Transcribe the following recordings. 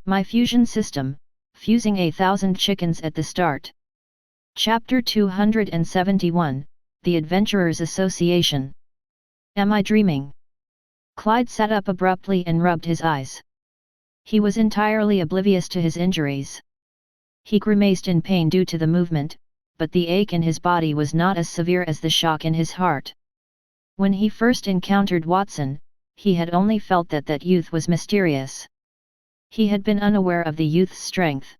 My fusion system, fusing 1,000 chickens at the start. Chapter 271, The Adventurers Association. Am I dreaming? Clyde sat up abruptly and rubbed his eyes. He was entirely oblivious to his injuries. He grimaced in pain due to the movement, but the ache in his body was not as severe as the shock in his heart. When he first encountered Watson, he had only felt that youth was mysterious. He had been unaware of the youth's strength.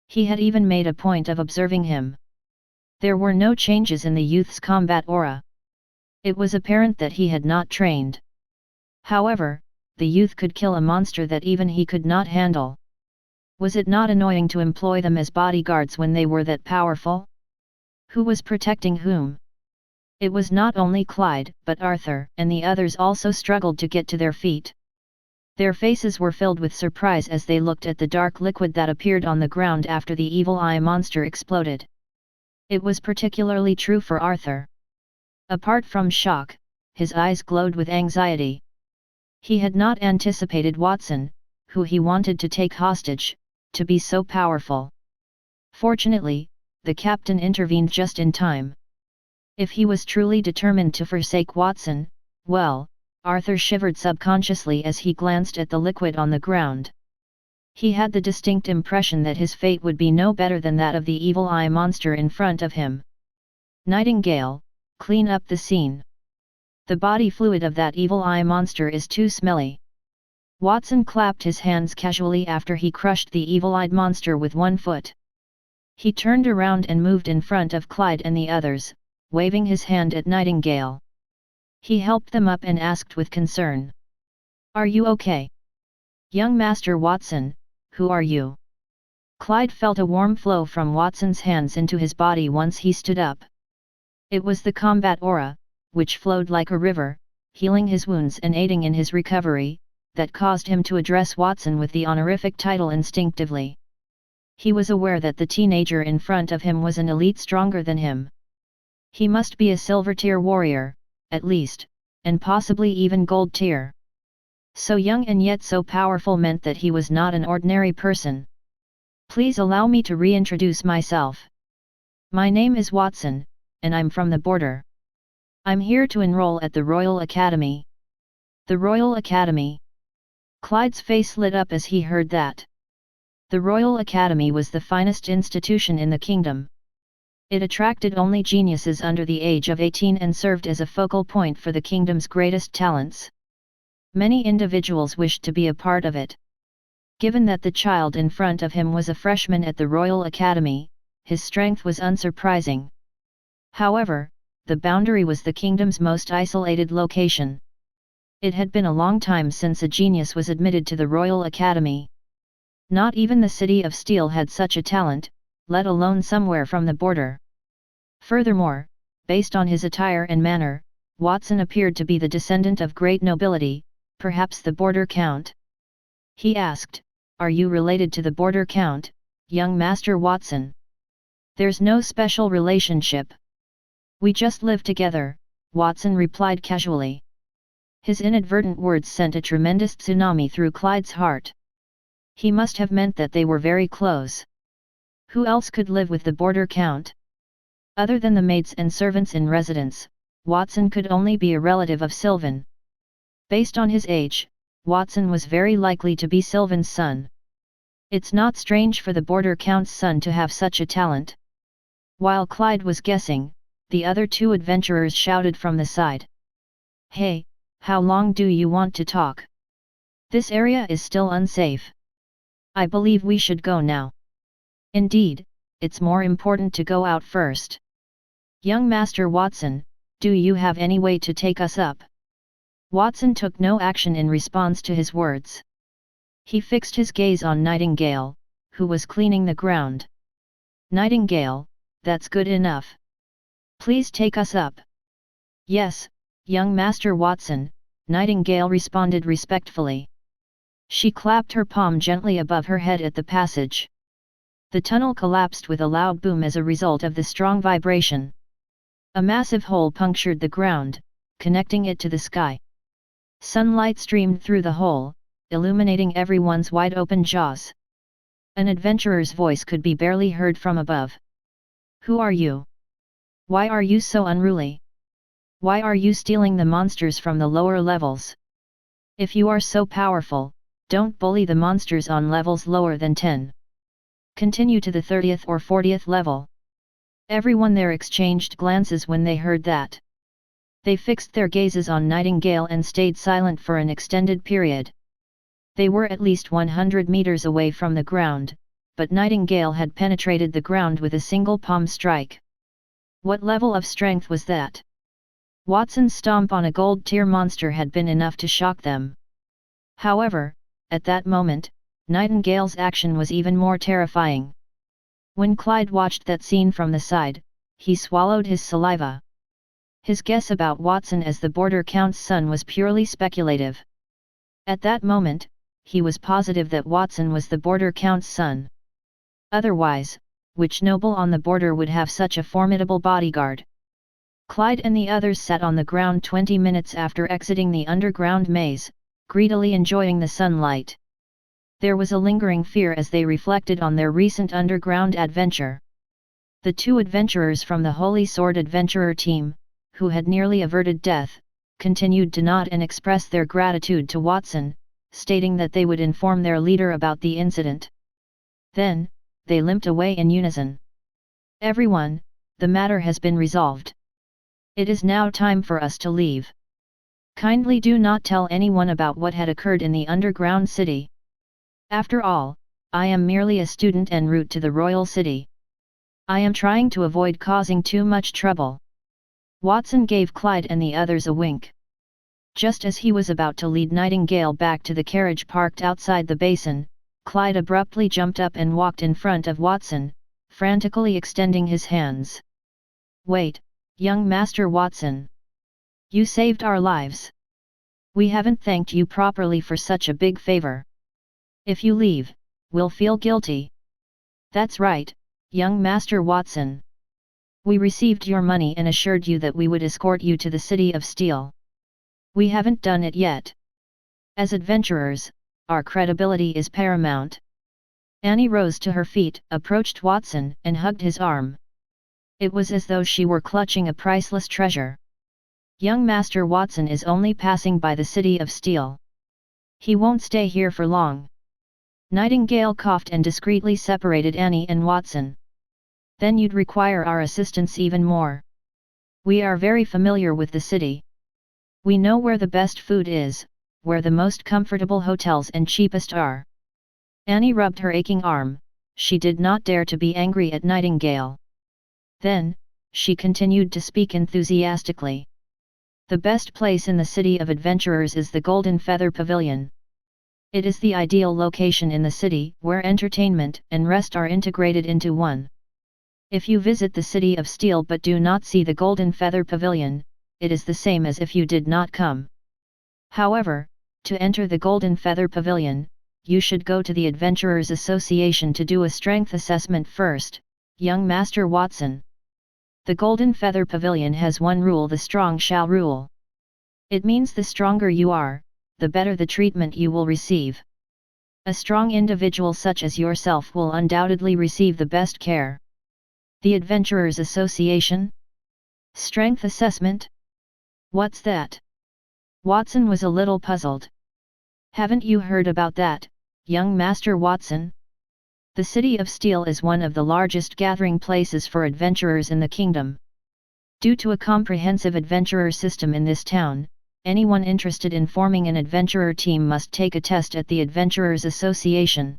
He had even made a point of observing him. There were no changes in the youth's combat aura. It was apparent that he had not trained. However, the youth could kill a monster that even he could not handle. Was it not annoying to employ them as bodyguards when they were that powerful? Who was protecting whom? It was not only Clyde, but Arthur and the others also struggled to get to their feet. Their faces were filled with surprise as they looked at the dark liquid that appeared on the ground after the evil eye monster exploded. It was particularly true for Arthur. Apart from shock, his eyes glowed with anxiety. He had not anticipated Watson, who he wanted to take hostage, to be so powerful. Fortunately, the captain intervened just in time. If he was truly determined to forsake Watson, well, Arthur shivered subconsciously as he glanced at the liquid on the ground. He had the distinct impression that his fate would be no better than that of the evil eye monster in front of him. Nightingale, clean up the scene. The body fluid of that evil eye monster is too smelly. Watson clapped his hands casually after he crushed the evil-eyed monster with one foot. He turned around and moved in front of Clyde and the others, waving his hand at Nightingale. He helped them up and asked with concern. Are you okay? Young Master Watson, who are you? Clyde felt a warm flow from Watson's hands into his body once he stood up. It was the combat aura, which flowed like a river, healing his wounds and aiding in his recovery, that caused him to address Watson with the honorific title instinctively. He was aware that the teenager in front of him was an elite stronger than him. He must be a silver tier warrior, at least, and possibly even gold tier. So young and yet so powerful meant that he was not an ordinary person. Please allow me to reintroduce myself. My name is Watson, and I'm from the border. I'm here to enroll at the Royal Academy. The Royal Academy. Clyde's face lit up as he heard that. The Royal Academy was the finest institution in the kingdom. It attracted only geniuses under the age of 18 and served as a focal point for the kingdom's greatest talents. Many individuals wished to be a part of it. Given that the child in front of him was a freshman at the Royal Academy, his strength was unsurprising. However, the boundary was the kingdom's most isolated location. It had been a long time since a genius was admitted to the Royal Academy. Not even the city of Steel had such a talent, let alone somewhere from the border. Furthermore, based on his attire and manner, Watson appeared to be the descendant of great nobility, perhaps the border count. He asked, "Are you related to the border count, young Master Watson?" "There's no special relationship. We just live together," Watson replied casually. His inadvertent words sent a tremendous tsunami through Clyde's heart. He must have meant that they were very close. Who else could live with the border count? Other than the maids and servants in residence, Watson could only be a relative of Sylvan. Based on his age, Watson was very likely to be Sylvan's son. It's not strange for the border count's son to have such a talent. While Clyde was guessing, the other two adventurers shouted from the side. "Hey, how long do you want to talk? This area is still unsafe. I believe we should go now." "Indeed, it's more important to go out first. Young Master Watson, do you have any way to take us up?" Watson took no action in response to his words. He fixed his gaze on Nightingale, who was cleaning the ground. "Nightingale, that's good enough. Please take us up." "Yes, young Master Watson," Nightingale responded respectfully. She clapped her palm gently above her head at the passage. The tunnel collapsed with a loud boom as a result of the strong vibration. A massive hole punctured the ground, connecting it to the sky. Sunlight streamed through the hole, illuminating everyone's wide-open jaws. An adventurer's voice could be barely heard from above. "Who are you? Why are you so unruly? Why are you stealing the monsters from the lower levels? If you are so powerful, don't bully the monsters on levels lower than 10. Continue to the 30th or 40th level." Everyone there exchanged glances when they heard that. They fixed their gazes on Nightingale and stayed silent for an extended period. They were at least 100 meters away from the ground, but Nightingale had penetrated the ground with a single palm strike. What level of strength was that? Watson's stomp on a gold-tier monster had been enough to shock them. However, at that moment, Nightingale's action was even more terrifying. When Clyde watched that scene from the side, he swallowed his saliva. His guess about Watson as the Border Count's son was purely speculative. At that moment, he was positive that Watson was the Border Count's son. Otherwise, which noble on the border would have such a formidable bodyguard? Clyde and the others sat on the ground 20 minutes after exiting the underground maze, greedily enjoying the sunlight. There was a lingering fear as they reflected on their recent underground adventure. The two adventurers from the Holy Sword Adventurer team, who had nearly averted death, continued to nod and express their gratitude to Watson, stating that they would inform their leader about the incident. Then, they limped away in unison. "Everyone, the matter has been resolved. It is now time for us to leave. Kindly do not tell anyone about what had occurred in the underground city. After all, I am merely a student en route to the royal city. I am trying to avoid causing too much trouble." Watson gave Clyde and the others a wink. Just as he was about to lead Nightingale back to the carriage parked outside the basin, Clyde abruptly jumped up and walked in front of Watson, frantically extending his hands. "Wait, young Master Watson. You saved our lives. We haven't thanked you properly for such a big favor. If you leave, we'll feel guilty." "That's right, young Master Watson. We received your money and assured you that we would escort you to the City of Steel. We haven't done it yet. As adventurers, our credibility is paramount." Annie rose to her feet, approached Watson, and hugged his arm. It was as though she were clutching a priceless treasure. "Young Master Watson is only passing by the City of Steel. He won't stay here for long." Nightingale coughed and discreetly separated Annie and Watson. "Then you'd require our assistance even more. We are very familiar with the city. We know where the best food is, where the most comfortable hotels and cheapest are." Annie rubbed her aching arm. She did not dare to be angry at Nightingale. Then, she continued to speak enthusiastically. "The best place in the City of Adventurers is the Golden Feather Pavilion. It is the ideal location in the city where entertainment and rest are integrated into one. If you visit the City of Steel but do not see the Golden Feather Pavilion, it is the same as if you did not come. However, to enter the Golden Feather Pavilion, you should go to the Adventurers Association to do a strength assessment first, young Master Watson. The Golden Feather Pavilion has one rule: the strong shall rule. It means the stronger you are, the better the treatment you will receive. A strong individual such as yourself will undoubtedly receive the best care." The Adventurers Association? Strength assessment? What's that? Watson was a little puzzled. "Haven't you heard about that, young Master Watson? The City of Steel is one of the largest gathering places for adventurers in the kingdom. Due to a comprehensive adventurer system in this town, anyone interested in forming an adventurer team must take a test at the Adventurers Association.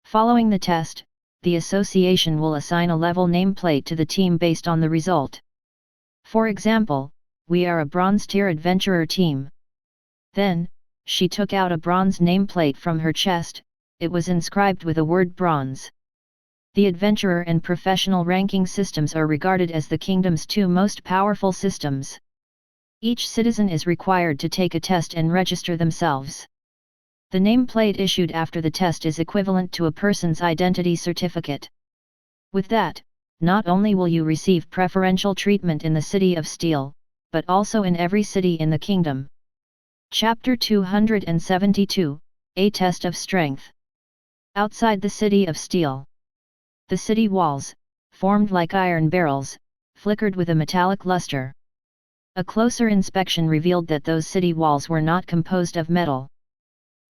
Following the test, the association will assign a level nameplate to the team based on the result. For example, we are a bronze-tier adventurer team." Then, she took out a bronze nameplate from her chest. It was inscribed with the word bronze. The adventurer and professional ranking systems are regarded as the kingdom's two most powerful systems. Each citizen is required to take a test and register themselves. The nameplate issued after the test is equivalent to a person's identity certificate. With that, not only will you receive preferential treatment in the City of Steel, but also in every city in the kingdom. Chapter 272, A test of strength. Outside the city of steel. The city walls, formed like iron barrels, flickered with a metallic luster. A closer inspection revealed that those city walls were not composed of metal.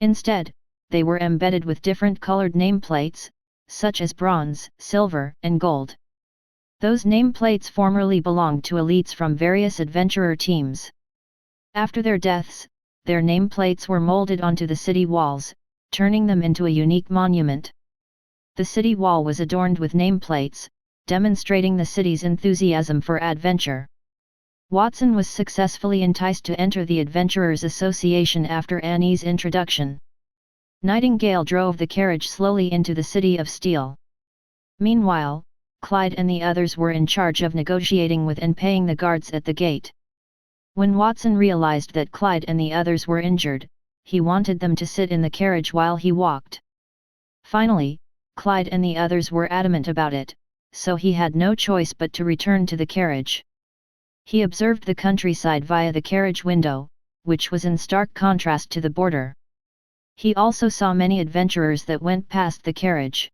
Instead, they were embedded with different colored nameplates, such as bronze, silver, and gold. Those nameplates formerly belonged to elites from various adventurer teams. After their deaths, their nameplates were molded onto the city walls, turning them into a unique monument. The city wall was adorned with nameplates, demonstrating the city's enthusiasm for adventure. Watson was successfully enticed to enter the Adventurers Association after Annie's introduction. Nightingale drove the carriage slowly into the City of Steel. Meanwhile, Clyde and the others were in charge of negotiating with and paying the guards at the gate. When Watson realized that Clyde and the others were injured, he wanted them to sit in the carriage while he walked. Finally, Clyde and the others were adamant about it, so he had no choice but to return to the carriage. He observed the countryside via the carriage window, which was in stark contrast to the border. He also saw many adventurers that went past the carriage.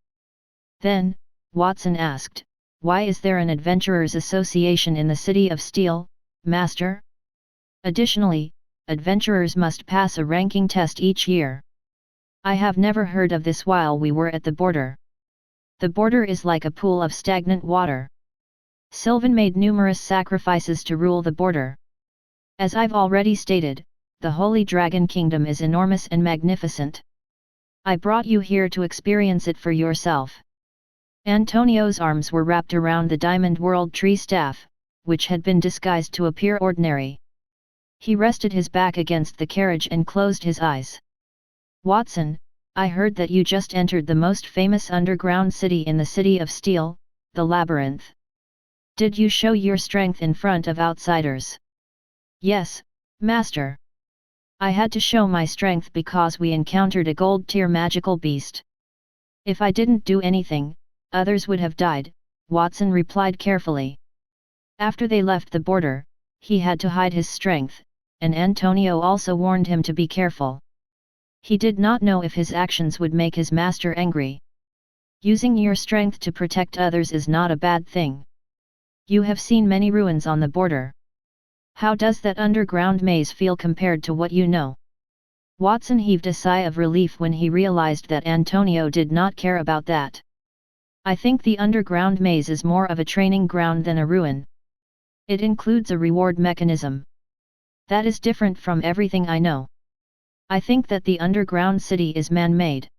Then, Watson asked, "Why is there an Adventurers Association in the City of Steel, Master?" Additionally, adventurers must pass a ranking test each year. I have never heard of this while we were at the border. The border is like a pool of stagnant water. Sylvan made numerous sacrifices to rule the border. As I've already stated, the Holy Dragon Kingdom is enormous and magnificent. I brought you here to experience it for yourself. Antonio's arms were wrapped around the Diamond World Tree staff, which had been disguised to appear ordinary. He rested his back against the carriage and closed his eyes. "Watson, I heard that you just entered the most famous underground city in the City of Steel, the Labyrinth. Did you show your strength in front of outsiders?" "Yes, Master. I had to show my strength because we encountered a gold-tier magical beast. If I didn't do anything, others would have died," Watson replied carefully. After they left the border, he had to hide his strength, and Antonio also warned him to be careful. He did not know if his actions would make his master angry. Using your strength to protect others is not a bad thing. You have seen many ruins on the border. How does that underground maze feel compared to what you know? Watson heaved a sigh of relief when he realized that Antonio did not care about that. "I think the underground maze is more of a training ground than a ruin. It includes a reward mechanism. That is different from everything I know. I think that the underground city is man-made.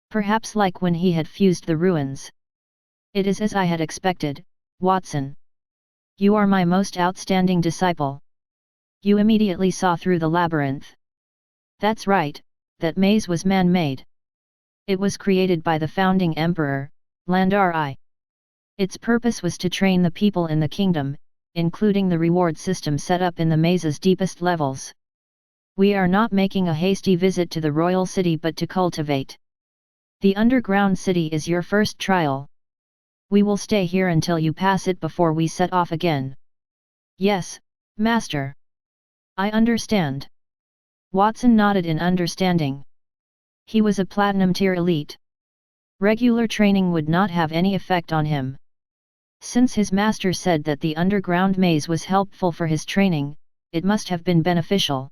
Perhaps like when he had fused the ruins. It is as I had expected, Watson. You are my most outstanding disciple. You immediately saw through the labyrinth." "That's right, that maze was man-made. It was created by the founding emperor, Landar I. Its purpose was to train the people in the kingdom, including the reward system set up in the maze's deepest levels. We are not making a hasty visit to the royal city but to cultivate. The underground city is your first trial. We will stay here until you pass it before we set off again." "Yes, Master. I understand." Watson nodded in understanding. He was a platinum-tier elite. Regular training would not have any effect on him. Since his master said that the underground maze was helpful for his training, it must have been beneficial.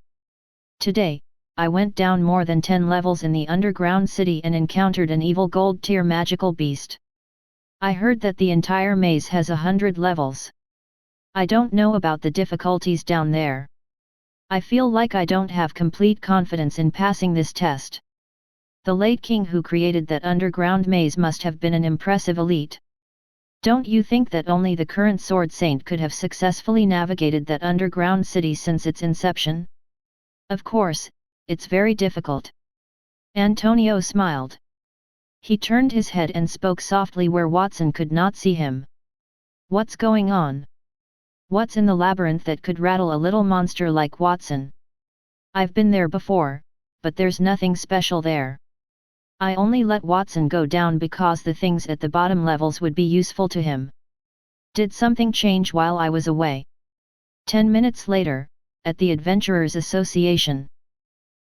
"Today, I went down more than 10 levels in the underground city and encountered an evil gold-tier magical beast. I heard that the entire maze has 100 levels. I don't know about the difficulties down there. I feel like I don't have complete confidence in passing this test. The late king who created that underground maze must have been an impressive elite. Don't you think that only the current Sword Saint could have successfully navigated that underground city since its inception?" "Of course, it's very difficult." Antonio smiled. He turned his head and spoke softly where Watson could not see him. "What's going on? What's in the labyrinth that could rattle a little monster like Watson?" "I've been there before, but there's nothing special there. I only let Watson go down because the things at the bottom levels would be useful to him. Did something change while I was away?" 10 minutes later, at the Adventurers Association.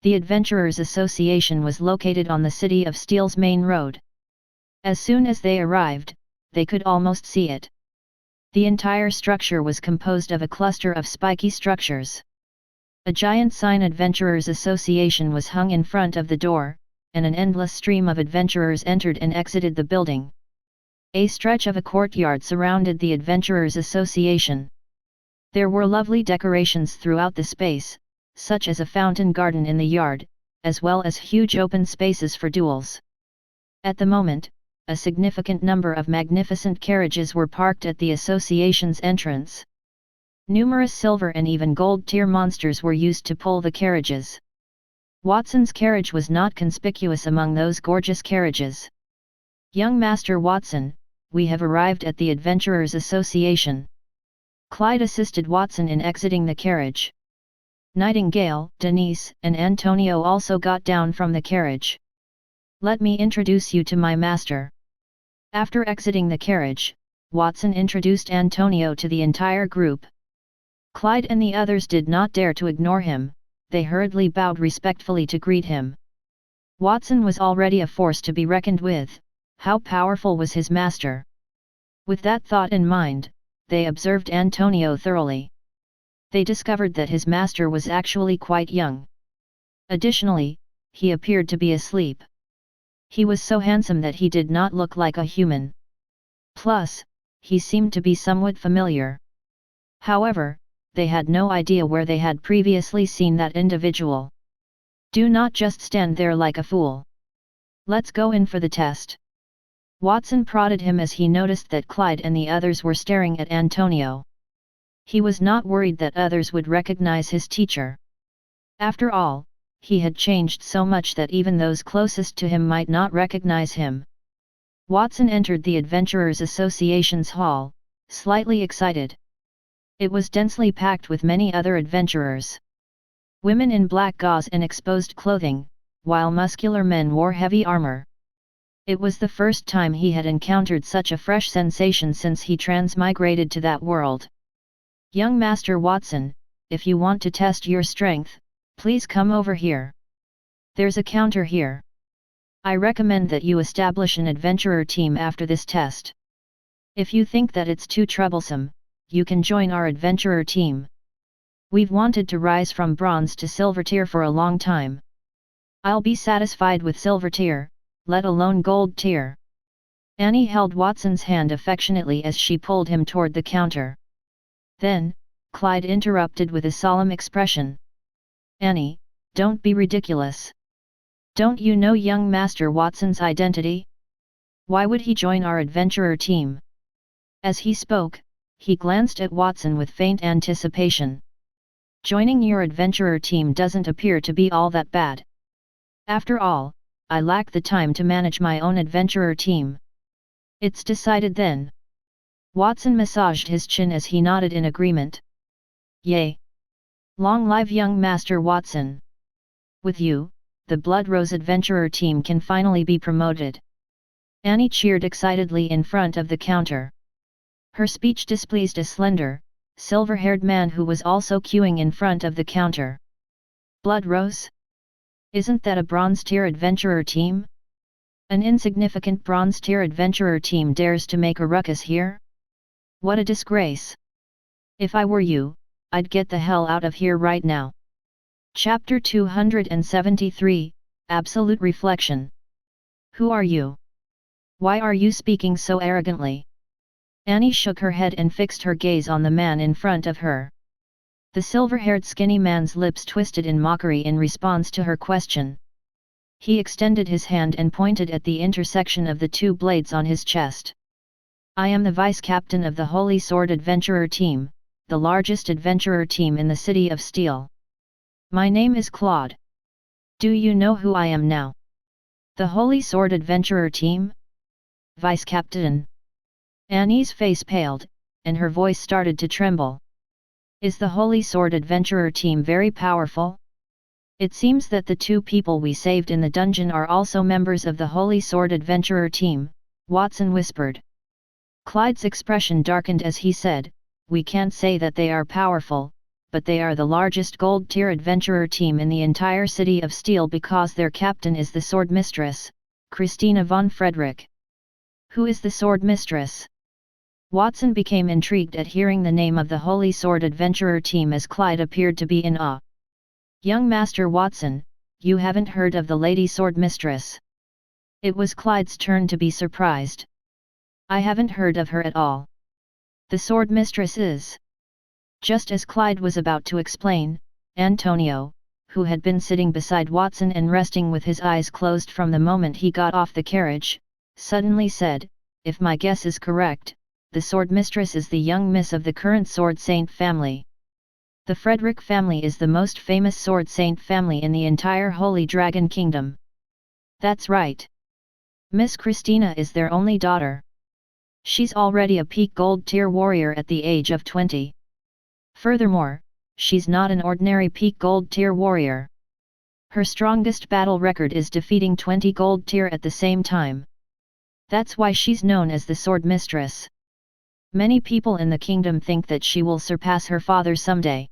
The Adventurers Association was located on the City of Steel's main road. As soon as they arrived, they could almost see it. The entire structure was composed of a cluster of spiky structures. A giant sign Adventurers Association was hung in front of the door, and an endless stream of adventurers entered and exited the building. A stretch of a courtyard surrounded the Adventurers Association. There were lovely decorations throughout the space, such as a fountain garden in the yard, as well as huge open spaces for duels. At the moment, a significant number of magnificent carriages were parked at the association's entrance. Numerous silver and even gold-tier monsters were used to pull the carriages. Watson's carriage was not conspicuous among those gorgeous carriages. "Young Master Watson, we have arrived at the Adventurers Association." Clyde assisted Watson in exiting the carriage. Nightingale, Denise, and Antonio also got down from the carriage. "Let me introduce you to my master." After exiting the carriage, Watson introduced Antonio to the entire group. Clyde and the others did not dare to ignore him, they hurriedly bowed respectfully to greet him. Watson was already a force to be reckoned with. How powerful was his master? With that thought in mind, they observed Antonio thoroughly. They discovered that his master was actually quite young. Additionally, he appeared to be asleep. He was so handsome that he did not look like a human. Plus, he seemed to be somewhat familiar. However, they had no idea where they had previously seen that individual. "Do not just stand there like a fool. Let's go in for the test." Watson prodded him as he noticed that Clyde and the others were staring at Antonio. He was not worried that others would recognize his teacher. After all, he had changed so much that even those closest to him might not recognize him. Watson entered the Adventurers Association's hall, slightly excited. It was densely packed with many other adventurers. Women in black gauze and exposed clothing, while muscular men wore heavy armor. It was the first time he had encountered such a fresh sensation since he transmigrated to that world. "Young Master Watson, if you want to test your strength, please come over here. There's a counter here. I recommend that you establish an adventurer team after this test. If you think that it's too troublesome, you can join our adventurer team. We've wanted to rise from bronze to silver tier for a long time. I'll be satisfied with silver tier, let alone gold tier." Annie held Watson's hand affectionately as she pulled him toward the counter. Then, Clyde interrupted with a solemn expression. "Annie, don't be ridiculous. Don't you know young Master Watson's identity? Why would he join our adventurer team?" As he spoke, he glanced at Watson with faint anticipation. "Joining your adventurer team doesn't appear to be all that bad. After all, I lack the time to manage my own adventurer team." "It's decided then." Watson massaged his chin as he nodded in agreement. "Yay! Long live young Master Watson! With you, the Blood Rose adventurer team can finally be promoted." Annie cheered excitedly in front of the counter. Her speech displeased a slender, silver-haired man who was also queuing in front of the counter. "Blood Rose? Isn't that a bronze-tier adventurer team? An insignificant bronze-tier adventurer team dares to make a ruckus here? What a disgrace! If I were you, I'd get the hell out of here right now." Chapter 273, Absolute Reflection. "Who are you? Why are you speaking so arrogantly?" Annie shook her head and fixed her gaze on the man in front of her. The silver-haired skinny man's lips twisted in mockery in response to her question. He extended his hand and pointed at the intersection of the two blades on his chest. "I am the vice-captain of the Holy Sword Adventurer Team, the largest adventurer team in the City of Steel. My name is Claude. Do you know who I am now?" "The Holy Sword Adventurer Team? Vice-captain?" Annie's face paled, and her voice started to tremble. "Is the Holy Sword Adventurer Team very powerful? It seems that the two people we saved in the dungeon are also members of the Holy Sword Adventurer Team," Watson whispered. Clyde's expression darkened as he said, "We can't say that they are powerful, but they are the largest gold-tier adventurer team in the entire City of Steel because their captain is the Swordmistress, Christina von Frederick. Who is the Swordmistress? Watson became intrigued at hearing the name of the Holy Sword Adventurer team as Clyde appeared to be in awe. Young Master Watson, you haven't heard of the Lady Swordmistress? It was Clyde's turn to be surprised. I haven't heard of her at all. The Swordmistress is... Just as Clyde was about to explain, Antonio, who had been sitting beside Watson and resting with his eyes closed from the moment he got off the carriage, suddenly said, "If my guess is correct, the Swordmistress is the young miss of the current Sword Saint family. The Frederick family is the most famous Sword Saint family in the entire Holy Dragon Kingdom." That's right. Miss Christina is their only daughter. She's already a peak gold tier warrior at the age of 20. Furthermore, she's not an ordinary peak gold tier warrior. Her strongest battle record is defeating 20 gold tier at the same time. That's why she's known as the Swordmistress. Many people in the kingdom think that she will surpass her father someday.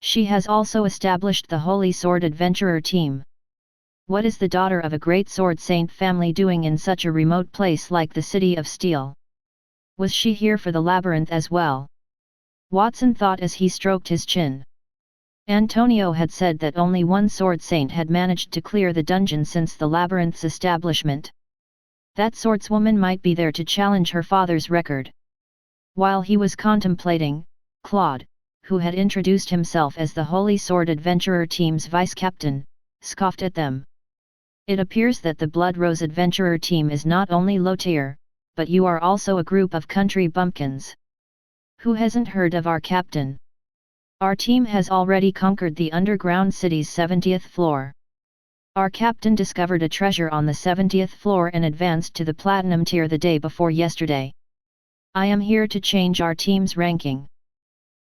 She has also established the Holy Sword Adventurer team. What is the daughter of a great Sword Saint family doing in such a remote place like the City of Steel? Was she here for the labyrinth as well? Watson thought as he stroked his chin. Antonio had said that only one Sword Saint had managed to clear the dungeon since the labyrinth's establishment. That swordswoman might be there to challenge her father's record. While he was contemplating, Claude, who had introduced himself as the Holy Sword Adventurer team's vice-captain, scoffed at them. It appears that the Blood Rose Adventurer team is not only low-tier, but you are also a group of country bumpkins. Who hasn't heard of our captain? Our team has already conquered the underground city's 70th floor. Our captain discovered a treasure on the 70th floor and advanced to the platinum tier the day before yesterday. I am here to change our team's ranking.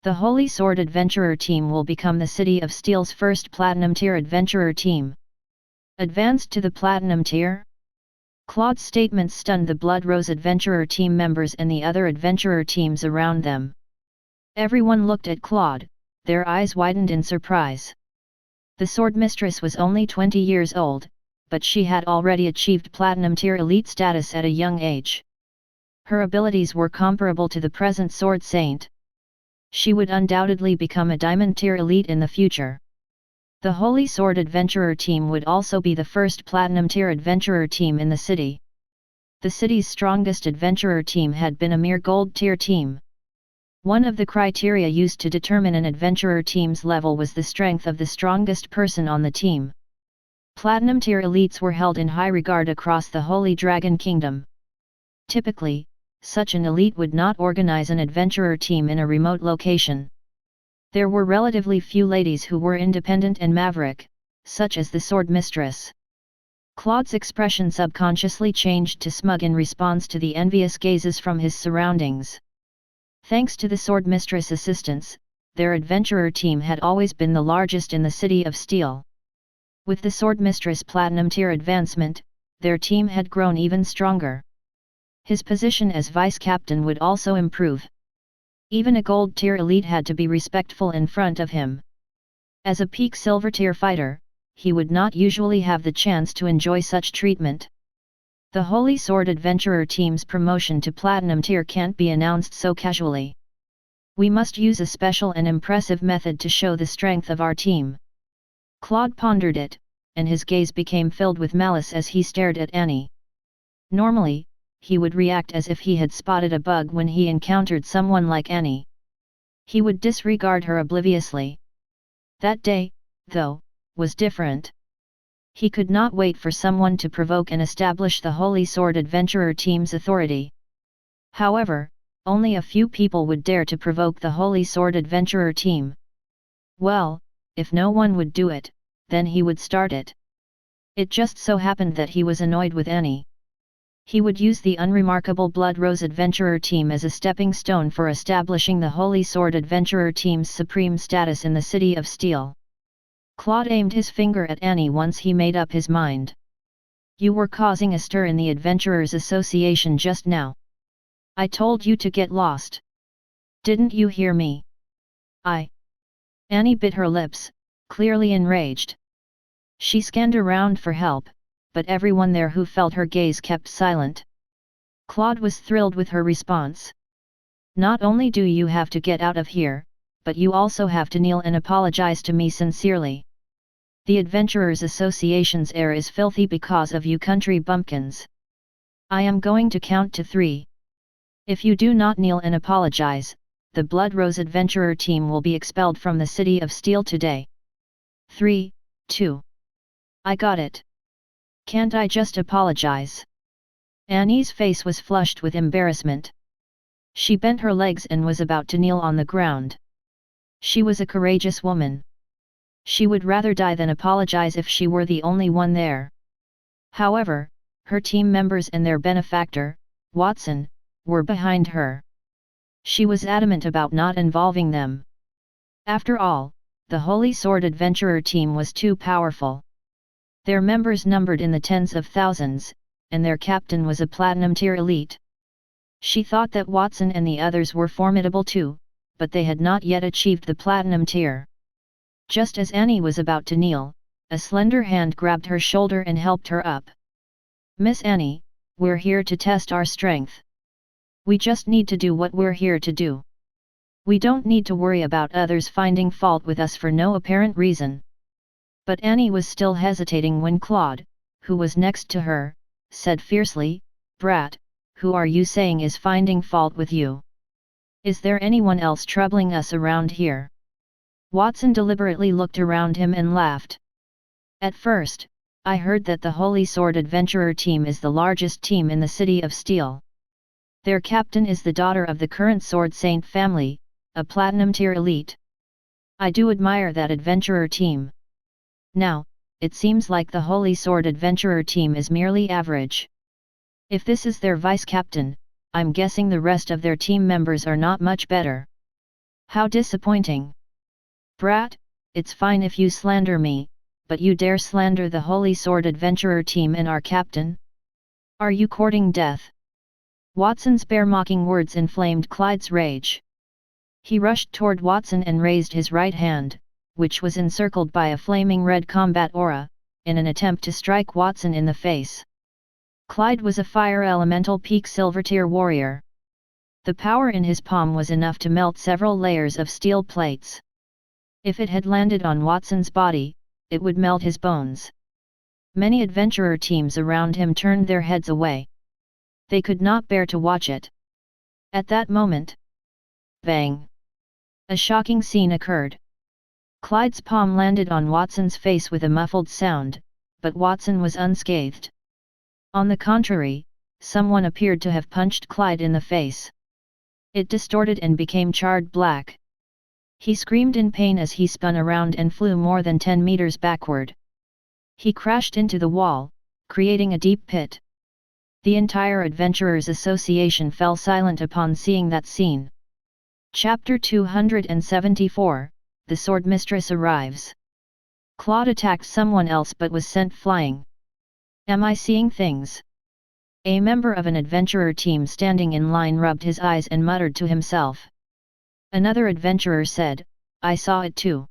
The Holy Sword Adventurer team will become the City of Steel's first platinum tier adventurer team. Advanced to the platinum tier? Claude's statement stunned the Blood Rose Adventurer team members and the other adventurer teams around them. Everyone looked at Claude, their eyes widened in surprise. The Swordmistress was only 20 years old, but she had already achieved platinum tier elite status at a young age. Her abilities were comparable to the present Sword Saint. She would undoubtedly become a diamond tier elite in the future. The Holy Sword Adventurer team would also be the first platinum tier adventurer team in the city. The city's strongest adventurer team had been a mere gold tier team. One of the criteria used to determine an adventurer team's level was the strength of the strongest person on the team. Platinum tier elites were held in high regard across the Holy Dragon Kingdom. Typically, such an elite would not organize an adventurer team in a remote location. There were relatively few ladies who were independent and maverick, such as the Swordmistress. Claude's expression subconsciously changed to smug in response to the envious gazes from his surroundings. Thanks to the Swordmistress' assistance, their adventurer team had always been the largest in the City of Steel. With the Swordmistress Platinum Tier advancement, their team had grown even stronger. His position as vice-captain would also improve. Even a gold tier elite had to be respectful in front of him. As a peak silver tier fighter, he would not usually have the chance to enjoy such treatment. The Holy Sword Adventurer team's promotion to platinum tier can't be announced so casually. We must use a special and impressive method to show the strength of our team. Claude pondered it, and his gaze became filled with malice as he stared at Annie. Normally, he would react as if he had spotted a bug when he encountered someone like Annie. He would disregard her obliviously. That day, though, was different. He could not wait for someone to provoke and establish the Holy Sword Adventurer team's authority. However, only a few people would dare to provoke the Holy Sword Adventurer team. Well, if no one would do it, then he would start it. It just so happened that he was annoyed with Annie. He would use the unremarkable Blood Rose Adventurer team as a stepping stone for establishing the Holy Sword Adventurer team's supreme status in the City of Steel. Claude aimed his finger at Annie once he made up his mind. You were causing a stir in the Adventurers Association just now. I told you to get lost. Didn't you hear me? Annie bit her lips, clearly enraged. She scanned around for help, but everyone there who felt her gaze kept silent. Claude was thrilled with her response. Not only do you have to get out of here, but you also have to kneel and apologize to me sincerely. The Adventurers Association's air is filthy because of you country bumpkins. I am going to count to 3. If you do not kneel and apologize, the Blood Rose Adventurer team will be expelled from the City of Steel today. 3, 2. I got it. Can't I just apologize? Annie's face was flushed with embarrassment. She bent her legs and was about to kneel on the ground. She was a courageous woman. She would rather die than apologize if she were the only one there. However, her team members and their benefactor, Watson, were behind her. She was adamant about not involving them. After all, the Holy Sword Adventurer team was too powerful. Their members numbered in the tens of thousands, and their captain was a platinum tier elite. She thought that Watson and the others were formidable too, but they had not yet achieved the platinum tier. Just as Annie was about to kneel, a slender hand grabbed her shoulder and helped her up. Miss Annie, we're here to test our strength. We just need to do what we're here to do. We don't need to worry about others finding fault with us for no apparent reason. But Annie was still hesitating when Claude, who was next to her, said fiercely, "Brat, who are you saying is finding fault with you? Is there anyone else troubling us around here?" Watson deliberately looked around him and laughed. "At first, I heard that the Holy Sword Adventurer team is the largest team in the City of Steel. Their captain is the daughter of the current Sword Saint family, a platinum tier elite. I do admire that adventurer team. Now, it seems like the Holy Sword Adventurer team is merely average. If this is their vice-captain, I'm guessing the rest of their team members are not much better. How disappointing. Brat, it's fine if you slander me, but you dare slander the Holy Sword Adventurer team and our captain? Are you courting death?" Watson's bare-mocking words inflamed Clyde's rage. He rushed toward Watson and raised his right hand, which was encircled by a flaming red combat aura, in an attempt to strike Watson in the face. Clyde was a fire elemental peak silver tier warrior. The power in his palm was enough to melt several layers of steel plates. If it had landed on Watson's body, it would melt his bones. Many adventurer teams around him turned their heads away. They could not bear to watch it. At that moment, bang! A shocking scene occurred. Clyde's palm landed on Watson's face with a muffled sound, but Watson was unscathed. On the contrary, someone appeared to have punched Clyde in the face. It distorted and became charred black. He screamed in pain as he spun around and flew more than 10 meters backward. He crashed into the wall, creating a deep pit. The entire Adventurers Association fell silent upon seeing that scene. Chapter 274, The Swordmistress Arrives. Claude attacked someone else but was sent flying. Am I seeing things? A member of an adventurer team standing in line rubbed his eyes and muttered to himself. Another adventurer said, I saw it too.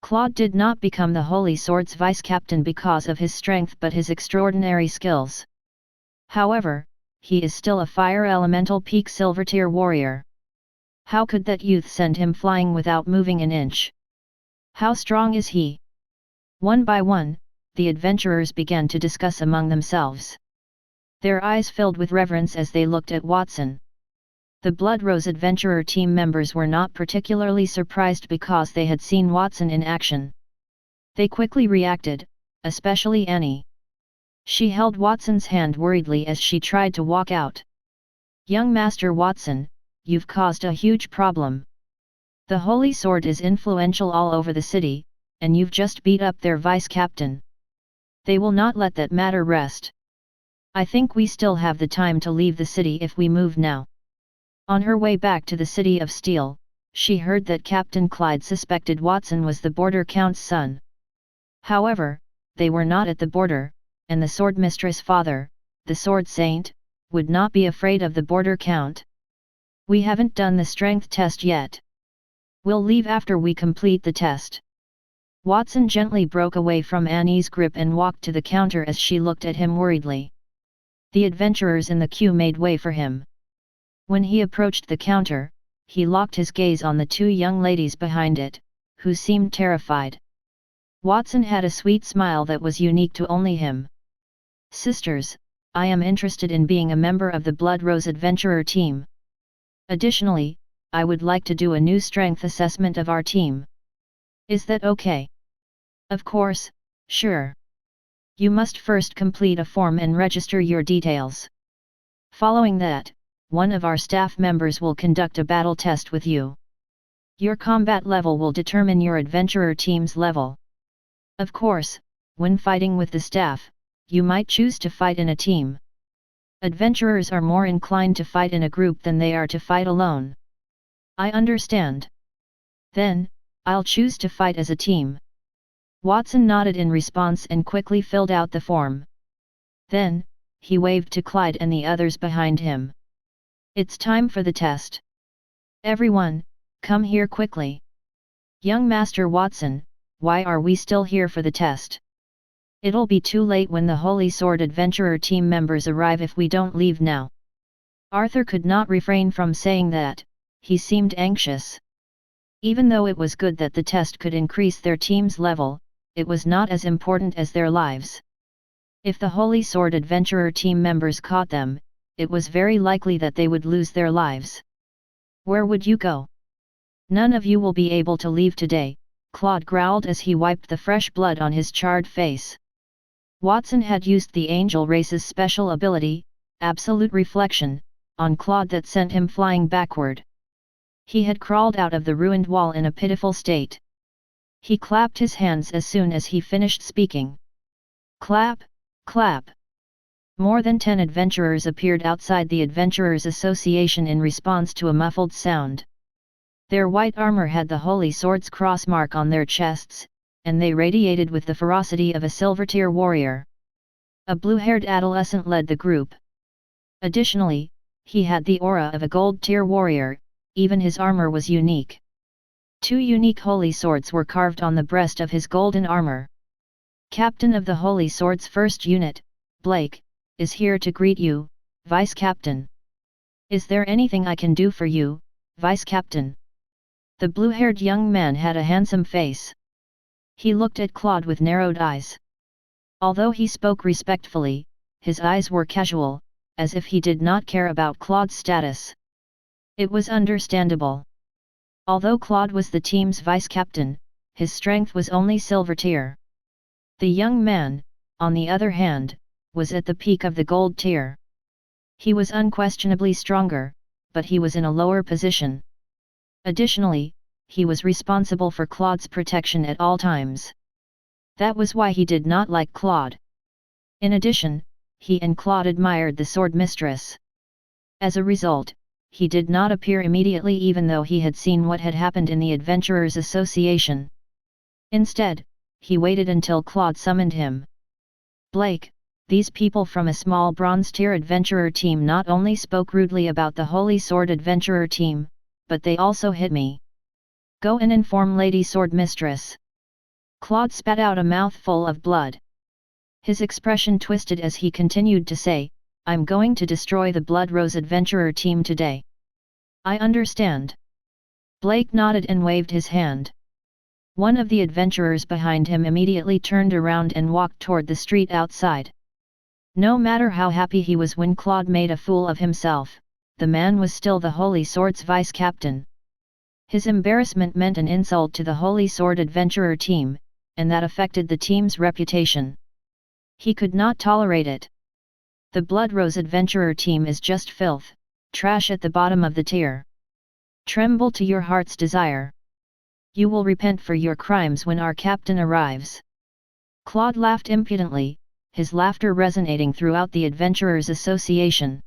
Claude did not become the Holy Sword's vice-captain because of his strength but his extraordinary skills. However, he is still a fire elemental peak silver tier warrior. How could that youth send him flying without moving an inch? How strong is he? One by one, the adventurers began to discuss among themselves. Their eyes filled with reverence as they looked at Watson. The Blood Rose Adventurer team members were not particularly surprised because they had seen Watson in action. They quickly reacted, especially Annie. She held Watson's hand worriedly as she tried to walk out. Young Master Watson, you've caused a huge problem. The Holy Sword is influential all over the city, and you've just beat up their vice-captain. They will not let that matter rest. I think we still have the time to leave the city if we move now. On her way back to the City of Steel, she heard that Captain Clyde suspected Watson was the border count's son. However, they were not at the border, and the Swordmistress' father, the Sword Saint, would not be afraid of the border count. We haven't done the strength test yet. We'll leave after we complete the test. Watson gently broke away from Annie's grip and walked to the counter as she looked at him worriedly. The adventurers in the queue made way for him. When he approached the counter, he locked his gaze on the two young ladies behind it, who seemed terrified. Watson had a sweet smile that was unique to only him. "Sisters, I am interested in being a member of the Blood Rose Adventurer team. Additionally, I would like to do a new strength assessment of our team. Is that okay?" "Of course, sure. You must first complete a form and register your details. Following that, one of our staff members will conduct a battle test with you. Your combat level will determine your adventurer team's level. Of course, when fighting with the staff, you might choose to fight in a team. Adventurers are more inclined to fight in a group than they are to fight alone." "I understand. Then, I'll choose to fight as a team." Watson nodded in response and quickly filled out the form. Then, he waved to Clyde and the others behind him. "It's time for the test. Everyone, come here quickly." "Young Master Watson, why are we still here for the test? It'll be too late when the Holy Sword Adventurer team members arrive if we don't leave now." Arthur could not refrain from saying that. He seemed anxious. Even though it was good that the test could increase their team's level, it was not as important as their lives. If the Holy Sword Adventurer team members caught them, it was very likely that they would lose their lives. "Where would you go? None of you will be able to leave today," Claude growled as he wiped the fresh blood on his charred face. Watson had used the Angel Race's special ability, Absolute Reflection, on Claude that sent him flying backward. He had crawled out of the ruined wall in a pitiful state. He clapped his hands as soon as he finished speaking. Clap, clap. More than 10 adventurers appeared outside the Adventurers Association in response to a muffled sound. Their white armor had the Holy Sword's cross mark on their chests, and they radiated with the ferocity of a silver-tier warrior. A blue-haired adolescent led the group. Additionally, he had the aura of a gold-tier warrior, even his armor was unique. 2 unique holy swords were carved on the breast of his golden armor. "Captain of the Holy Sword's first unit, Blake, is here to greet you, Vice Captain. Is there anything I can do for you, Vice Captain?" The blue-haired young man had a handsome face. He looked at Claude with narrowed eyes. Although he spoke respectfully, his eyes were casual, as if he did not care about Claude's status. It was understandable. Although Claude was the team's vice-captain, his strength was only silver tier. The young man, on the other hand, was at the peak of the gold tier. He was unquestionably stronger, but he was in a lower position. Additionally, he was responsible for Claude's protection at all times. That was why he did not like Claude. In addition, he and Claude admired the Swordmistress. As a result, he did not appear immediately even though he had seen what had happened in the Adventurers Association. Instead, he waited until Claude summoned him. "Blake, these people from a small bronze-tier adventurer team not only spoke rudely about the Holy Sword Adventurer team, but they also hit me. Go and inform Lady Swordmistress." Claude spat out a mouthful of blood. His expression twisted as he continued to say, "I'm going to destroy the Blood Rose Adventurer team today." "I understand." Blake nodded and waved his hand. One of the adventurers behind him immediately turned around and walked toward the street outside. No matter how happy he was when Claude made a fool of himself, the man was still the Holy Sword's vice-captain. His embarrassment meant an insult to the Holy Sword Adventurer team, and that affected the team's reputation. He could not tolerate it. The Blood Rose Adventurer team is just filth, trash at the bottom of the tier. Tremble to your heart's desire. You will repent for your crimes when our captain arrives." Claude laughed impudently, his laughter resonating throughout the Adventurers Association.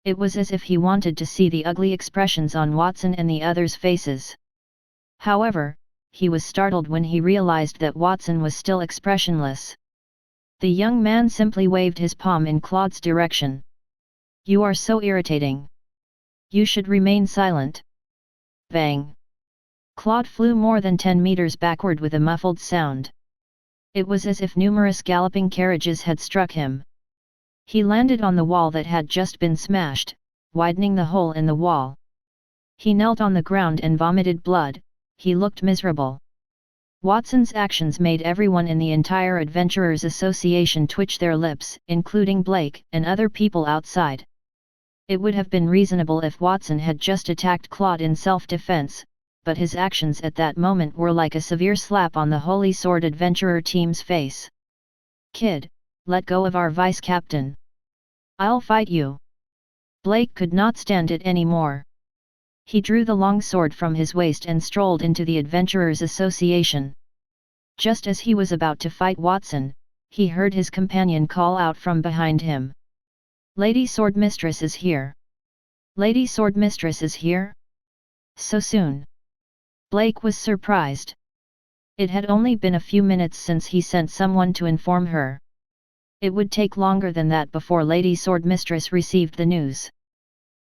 It was as if he wanted to see the ugly expressions on Watson and the others' faces. However, he was startled when he realized that Watson was still expressionless. The young man simply waved his palm in Claude's direction. "You are so irritating. You should remain silent." Bang! Claude flew more than 10 meters backward with a muffled sound. It was as if numerous galloping carriages had struck him. He landed on the wall that had just been smashed, widening the hole in the wall. He knelt on the ground and vomited blood. He looked miserable. Watson's actions made everyone in the entire Adventurers Association twitch their lips, including Blake and other people outside. It would have been reasonable if Watson had just attacked Claude in self-defense, but his actions at that moment were like a severe slap on the Holy Sword Adventurer team's face. "Kid, let go of our vice-captain. I'll fight you." Blake could not stand it anymore. He drew the long sword from his waist and strolled into the Adventurers Association. Just as he was about to fight Watson, he heard his companion call out from behind him. "Lady Swordmistress is here. Lady Swordmistress is here? So soon?" Blake was surprised. It had only been a few minutes since he sent someone to inform her. It would take longer than that before Lady Swordmistress received the news.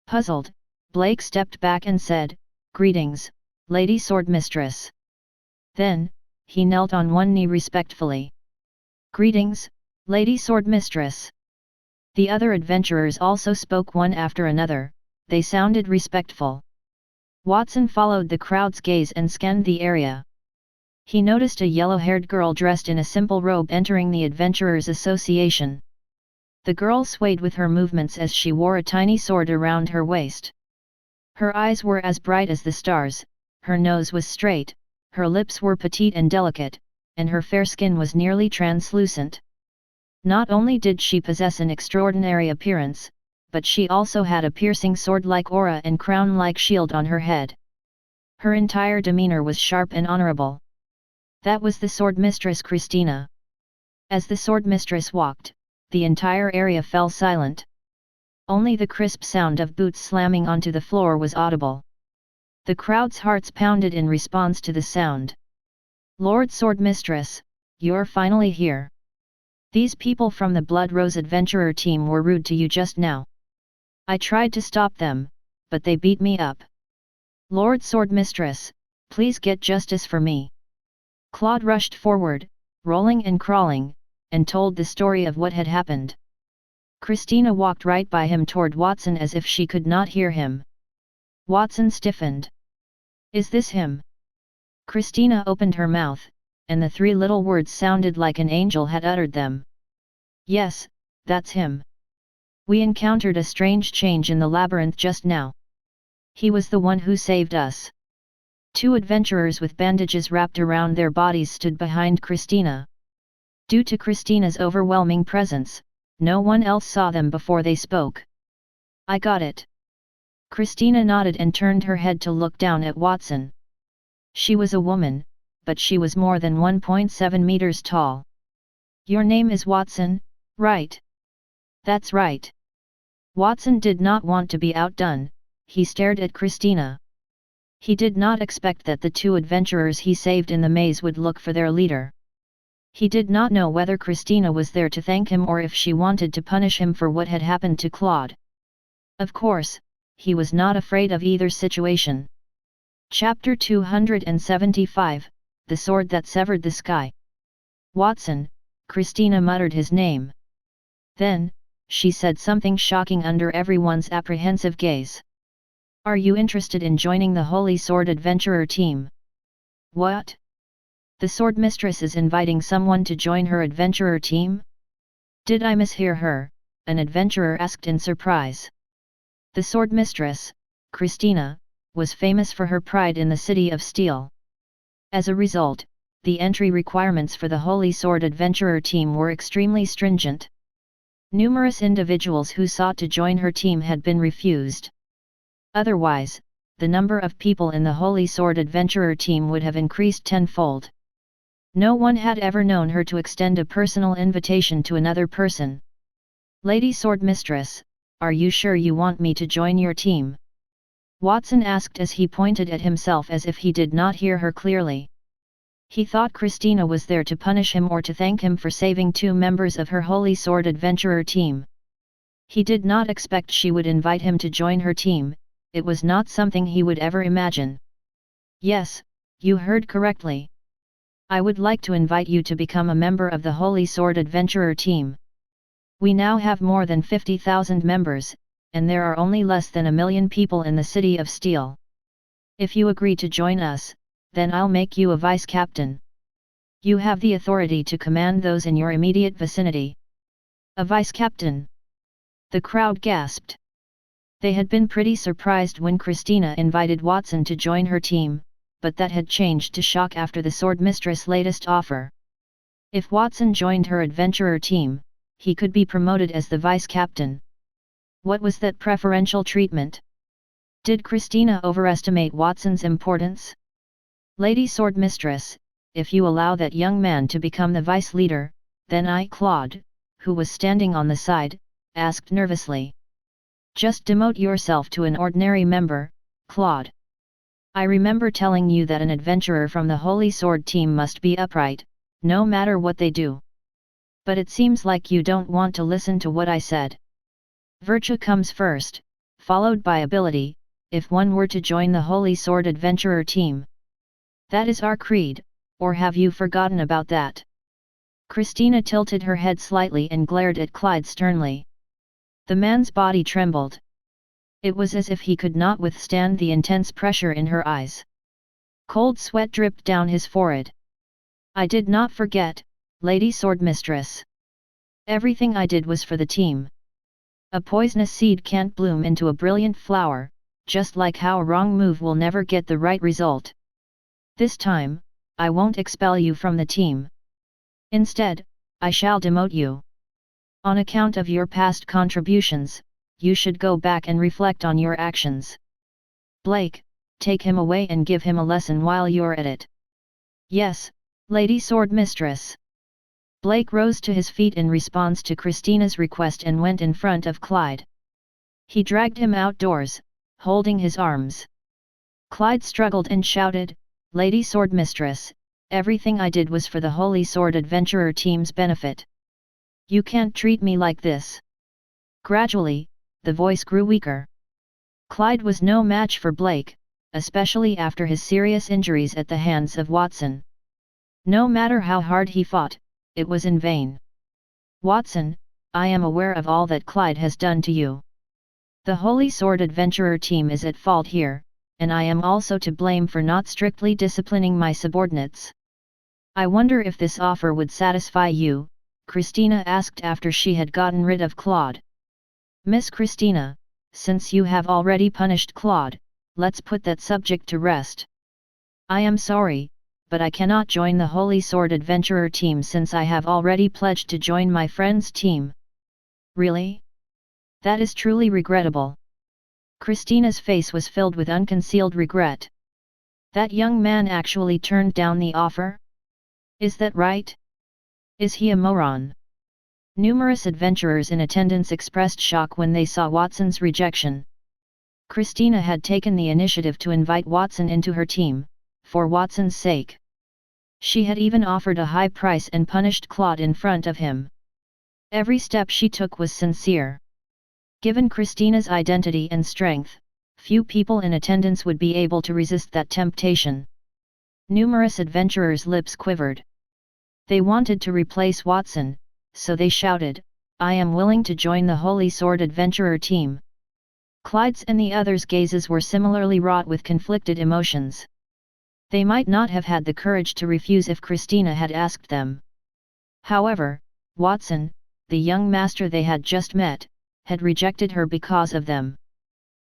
Puzzled, Blake stepped back and said, "Greetings, Lady Swordmistress." Then, he knelt on one knee respectfully. "Greetings, Lady Swordmistress." The other adventurers also spoke one after another. They sounded respectful. Watson followed the crowd's gaze and scanned the area. He noticed a yellow-haired girl dressed in a simple robe entering the Adventurers Association. The girl swayed with her movements as she wore a tiny sword around her waist. Her eyes were as bright as the stars, her nose was straight, her lips were petite and delicate, and her fair skin was nearly translucent. Not only did she possess an extraordinary appearance, but she also had a piercing sword-like aura and crown-like shield on her head. Her entire demeanor was sharp and honorable. That was the Swordmistress Christina. As the Swordmistress walked, the entire area fell silent. Only the crisp sound of boots slamming onto the floor was audible. The crowd's hearts pounded in response to the sound. "Lord Swordmistress, you're finally here. These people from the Blood Rose Adventurer team were rude to you just now. I tried to stop them, but they beat me up. Lord Swordmistress, please get justice for me." Claude rushed forward, rolling and crawling, and told the story of what had happened. Christina walked right by him toward Watson as if she could not hear him. Watson stiffened. "Is this him?" Christina opened her mouth, and the three little words sounded like an angel had uttered them. "Yes, that's him. We encountered a strange change in the labyrinth just now. He was the one who saved us." Two adventurers with bandages wrapped around their bodies stood behind Christina. Due to Christina's overwhelming presence, no one else saw them before they spoke. "I got it." Christina nodded and turned her head to look down at Watson. She was a woman, but she was more than 1.7 meters tall. "Your name is Watson, right?" "That's right." Watson did not want to be outdone. He stared at Christina. He did not expect that the two adventurers he saved in the maze would look for their leader. He did not know whether Christina was there to thank him or if she wanted to punish him for what had happened to Claude. Of course, he was not afraid of either situation. Chapter 275, The Sword That Severed the Sky. "Watson," Christina muttered his name. Then, she said something shocking under everyone's apprehensive gaze. "Are you interested in joining the Holy Sword Adventurer team?" "What? The Swordmistress is inviting someone to join her adventurer team? Did I mishear her?" an adventurer asked in surprise. The Swordmistress, Christina, was famous for her pride in the City of Steel. As a result, the entry requirements for the Holy Sword Adventurer team were extremely stringent. Numerous individuals who sought to join her team had been refused. Otherwise, the number of people in the Holy Sword Adventurer team would have increased tenfold. No one had ever known her to extend a personal invitation to another person. "Lady Swordmistress, are you sure you want me to join your team?" Watson asked as he pointed at himself as if he did not hear her clearly. He thought Christina was there to punish him or to thank him for saving two members of her Holy Sword Adventurer team. He did not expect she would invite him to join her team. It was not something he would ever imagine. "Yes, You heard correctly. I would like to invite you to become a member of the Holy Sword Adventurer team. We now have more than 50,000 members, and there are only less than 1 million people in the City of Steel. If you agree to join us, then I'll make you a vice captain. You have the authority to command those in your immediate vicinity. A vice captain? The crowd gasped. They had been pretty surprised when Christina invited Watson to join her team, but that had changed to shock after the Swordmistress' latest offer. If Watson joined her adventurer team, he could be promoted as the vice captain. What was that preferential treatment? Did Christina overestimate Watson's importance? Lady Swordmistress, if you allow that young man to become the vice leader, then I, Claude, who was standing on the side, asked nervously. Just demote yourself to an ordinary member, Claude. I remember telling you that an adventurer from the Holy Sword team must be upright, no matter what they do. But it seems like you don't want to listen to what I said. Virtue comes first, followed by ability, if one were to join the Holy Sword Adventurer team. That is our creed, or have you forgotten about that? Christina tilted her head slightly and glared at Clyde sternly. The man's body trembled. It was as if he could not withstand the intense pressure in her eyes. Cold sweat dripped down his forehead. I did not forget, Lady Swordmistress. Everything I did was for the team. A poisonous seed can't bloom into a brilliant flower, just like how a wrong move will never get the right result. This time, I won't expel you from the team. Instead, I shall demote you. On account of your past contributions, you should go back and reflect on your actions. Blake, take him away and give him a lesson while you're at it. Yes, Lady Swordmistress. Blake rose to his feet in response to Christina's request and went in front of Clyde. He dragged him outdoors, holding his arms. Clyde struggled and shouted, Lady Swordmistress, everything I did was for the Holy Sword Adventurer team's benefit. You can't treat me like this. Gradually, the voice grew weaker. Clyde was no match for Blake, especially after his serious injuries at the hands of Watson. No matter how hard he fought, it was in vain. Watson, I am aware of all that Clyde has done to you. The Holy Sword Adventurer team is at fault here, and I am also to blame for not strictly disciplining my subordinates. I wonder if this offer would satisfy you, Christina asked after she had gotten rid of Claude. Miss Christina, since you have already punished Claude, let's put that subject to rest. I am sorry, but I cannot join the Holy Sword Adventurer team since I have already pledged to join my friend's team. Really? That is truly regrettable. Christina's face was filled with unconcealed regret. That young man actually turned down the offer? Is that right? Is he a moron? Numerous adventurers in attendance expressed shock when they saw Watson's rejection. Christina had taken the initiative to invite Watson into her team, for Watson's sake. She had even offered a high price and punished Claude in front of him. Every step she took was sincere. Given Christina's identity and strength, few people in attendance would be able to resist that temptation. Numerous adventurers' lips quivered. They wanted to replace Watson, so they shouted, I am willing to join the Holy Sword Adventurer team. Clyde's and the others' gazes were similarly wrought with conflicted emotions. They might not have had the courage to refuse if Christina had asked them. However, Watson, the young master they had just met, had rejected her because of them.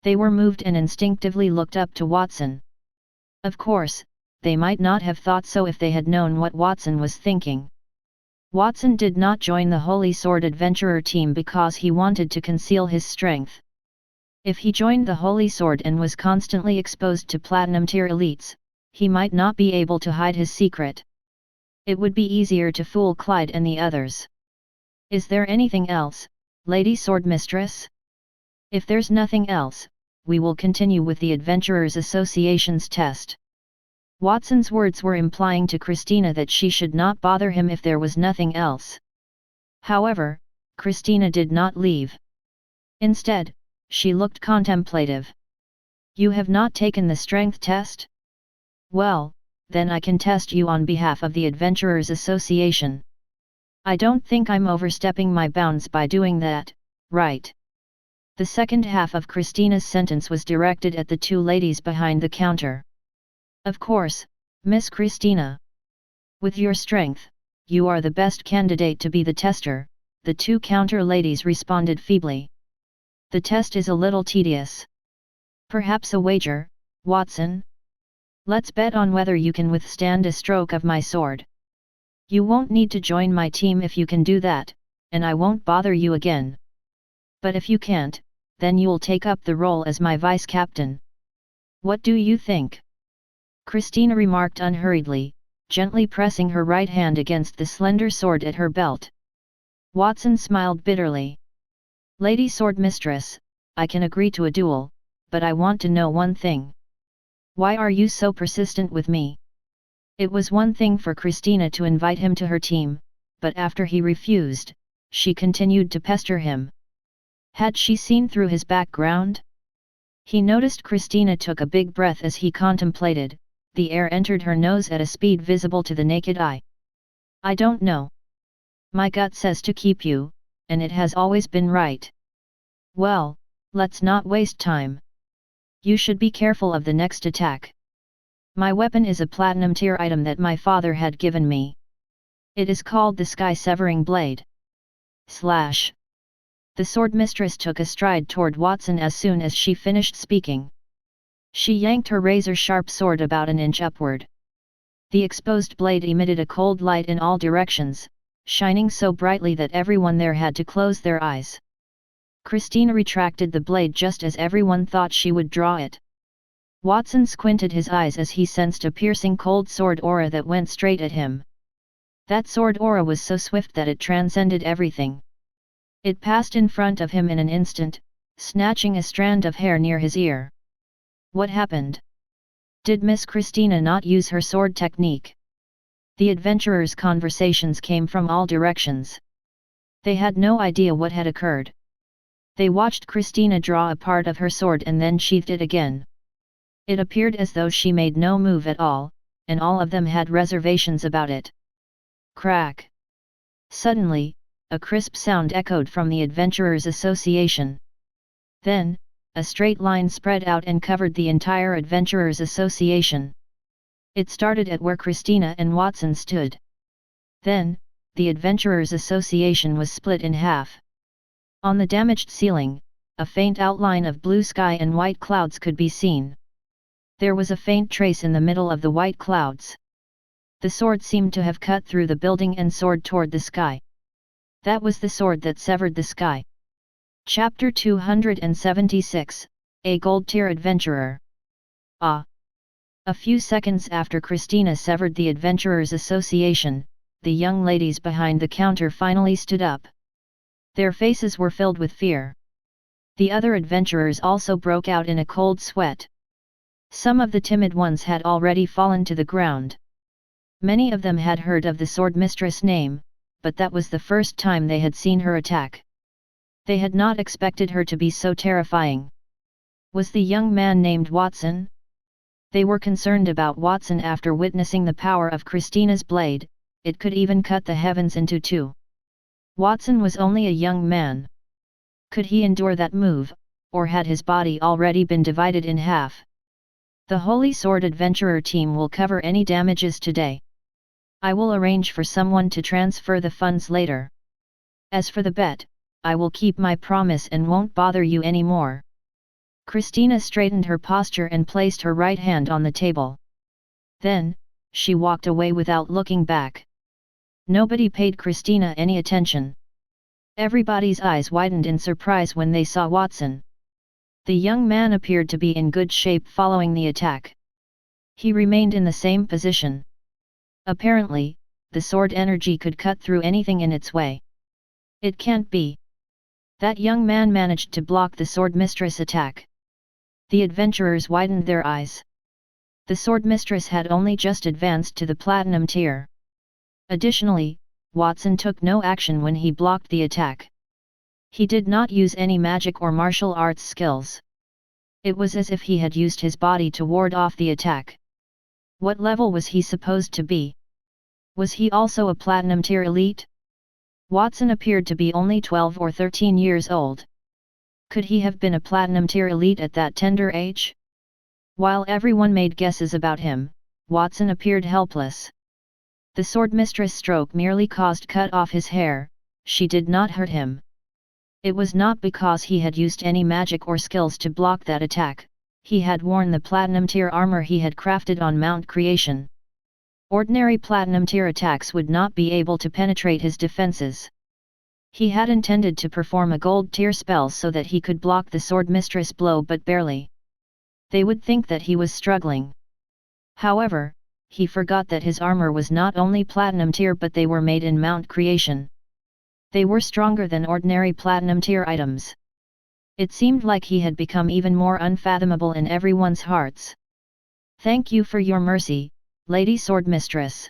They were moved and instinctively looked up to Watson. Of course, they might not have thought so if they had known what Watson was thinking. Watson did not join the Holy Sword Adventurer team because he wanted to conceal his strength. If he joined the Holy Sword and was constantly exposed to Platinum Tier elites, he might not be able to hide his secret. It would be easier to fool Clyde and the others. Is there anything else, Lady Swordmistress? If there's nothing else, we will continue with the Adventurers Association's test. Watson's words were implying to Christina that she should not bother him if there was nothing else. However, Christina did not leave. Instead, she looked contemplative. You have not taken the strength test? Well, then I can test you on behalf of the Adventurers Association. I don't think I'm overstepping my bounds by doing that, right?" The second half of Christina's sentence was directed at the two ladies behind the counter. "Of course, Miss Christina. With your strength, you are the best candidate to be the tester," the two counter ladies responded feebly. "The test is a little tedious. Perhaps a wager, Watson? Let's bet on whether you can withstand a stroke of my sword. You won't need to join my team if you can do that, and I won't bother you again. But if you can't, then you'll take up the role as my vice-captain. What do you think?" Christina remarked unhurriedly, gently pressing her right hand against the slender sword at her belt. Watson smiled bitterly. "Lady Swordmistress, I can agree to a duel, but I want to know one thing. Why are you so persistent with me?" It was one thing for Christina to invite him to her team, but after he refused, she continued to pester him. Had she seen through his background? He noticed Christina took a big breath as he contemplated. The air entered her nose at a speed visible to the naked eye. "I don't know. My gut says to keep you, and it has always been right. Well, let's not waste time. You should be careful of the next attack. My weapon is a platinum tier item that my father had given me. It is called the Sky-Severing Blade. Slash." The Swordmistress took a stride toward Watson as soon as she finished speaking. She yanked her razor-sharp sword about an inch upward. The exposed blade emitted a cold light in all directions, shining so brightly that everyone there had to close their eyes. Christina retracted the blade just as everyone thought she would draw it. Watson squinted his eyes as he sensed a piercing cold sword aura that went straight at him. That sword aura was so swift that it transcended everything. It passed in front of him in an instant, snatching a strand of hair near his ear. What happened? Did Miss Christina not use her sword technique? The adventurers' conversations came from all directions. They had no idea what had occurred. They watched Christina draw a part of her sword and then sheathed it again. It appeared as though she made no move at all, and all of them had reservations about it. Crack! Suddenly, a crisp sound echoed from the Adventurers Association. Then, a straight line spread out and covered the entire Adventurers Association. It started at where Christina and Watson stood. Then, the Adventurers Association was split in half. On the damaged ceiling, a faint outline of blue sky and white clouds could be seen. There was a faint trace in the middle of the white clouds. The sword seemed to have cut through the building and soared toward the sky. That was the sword that severed the sky. Chapter 276, A Gold Tier Adventurer. Ah! A few seconds after Christina severed the Adventurers Association, the young ladies behind the counter finally stood up. Their faces were filled with fear. The other adventurers also broke out in a cold sweat. Some of the timid ones had already fallen to the ground. Many of them had heard of the Swordmistress name, but that was the first time they had seen her attack. They had not expected her to be so terrifying. Was the young man named Watson? They were concerned about Watson after witnessing the power of Christina's blade. It could even cut the heavens into two. Watson was only a young man. Could he endure that move, or had his body already been divided in half? The Holy Sword Adventurer team will cover any damages today. I will arrange for someone to transfer the funds later. As for the bet, I will keep my promise and won't bother you anymore. Christina straightened her posture and placed her right hand on the table. Then, she walked away without looking back. Nobody paid Christina any attention. Everybody's eyes widened in surprise when they saw Watson. The young man appeared to be in good shape following the attack. He remained in the same position. Apparently, the sword energy could cut through anything in its way. It can't be. That young man managed to block the Swordmistress attack. The adventurers widened their eyes. The Swordmistress had only just advanced to the Platinum tier. Additionally, Watson took no action when he blocked the attack. He did not use any magic or martial arts skills. It was as if he had used his body to ward off the attack. What level was he supposed to be? Was he also a Platinum Tier elite? Watson appeared to be only 12 or 13 years old. Could he have been a Platinum Tier elite at that tender age? While everyone made guesses about him, Watson appeared helpless. The Swordmistress stroke merely caused cut off his hair, she did not hurt him. It was not because he had used any magic or skills to block that attack, he had worn the Platinum Tier armor he had crafted on Mount Creation. Ordinary Platinum Tier attacks would not be able to penetrate his defenses. He had intended to perform a Gold Tier spell so that he could block the Swordmistress blow, but barely. They would think that he was struggling. However, he forgot that his armor was not only Platinum Tier but they were made in Mount Creation. They were stronger than ordinary Platinum Tier items. It seemed like he had become even more unfathomable in everyone's hearts. "Thank you for your mercy, Lady Swordmistress.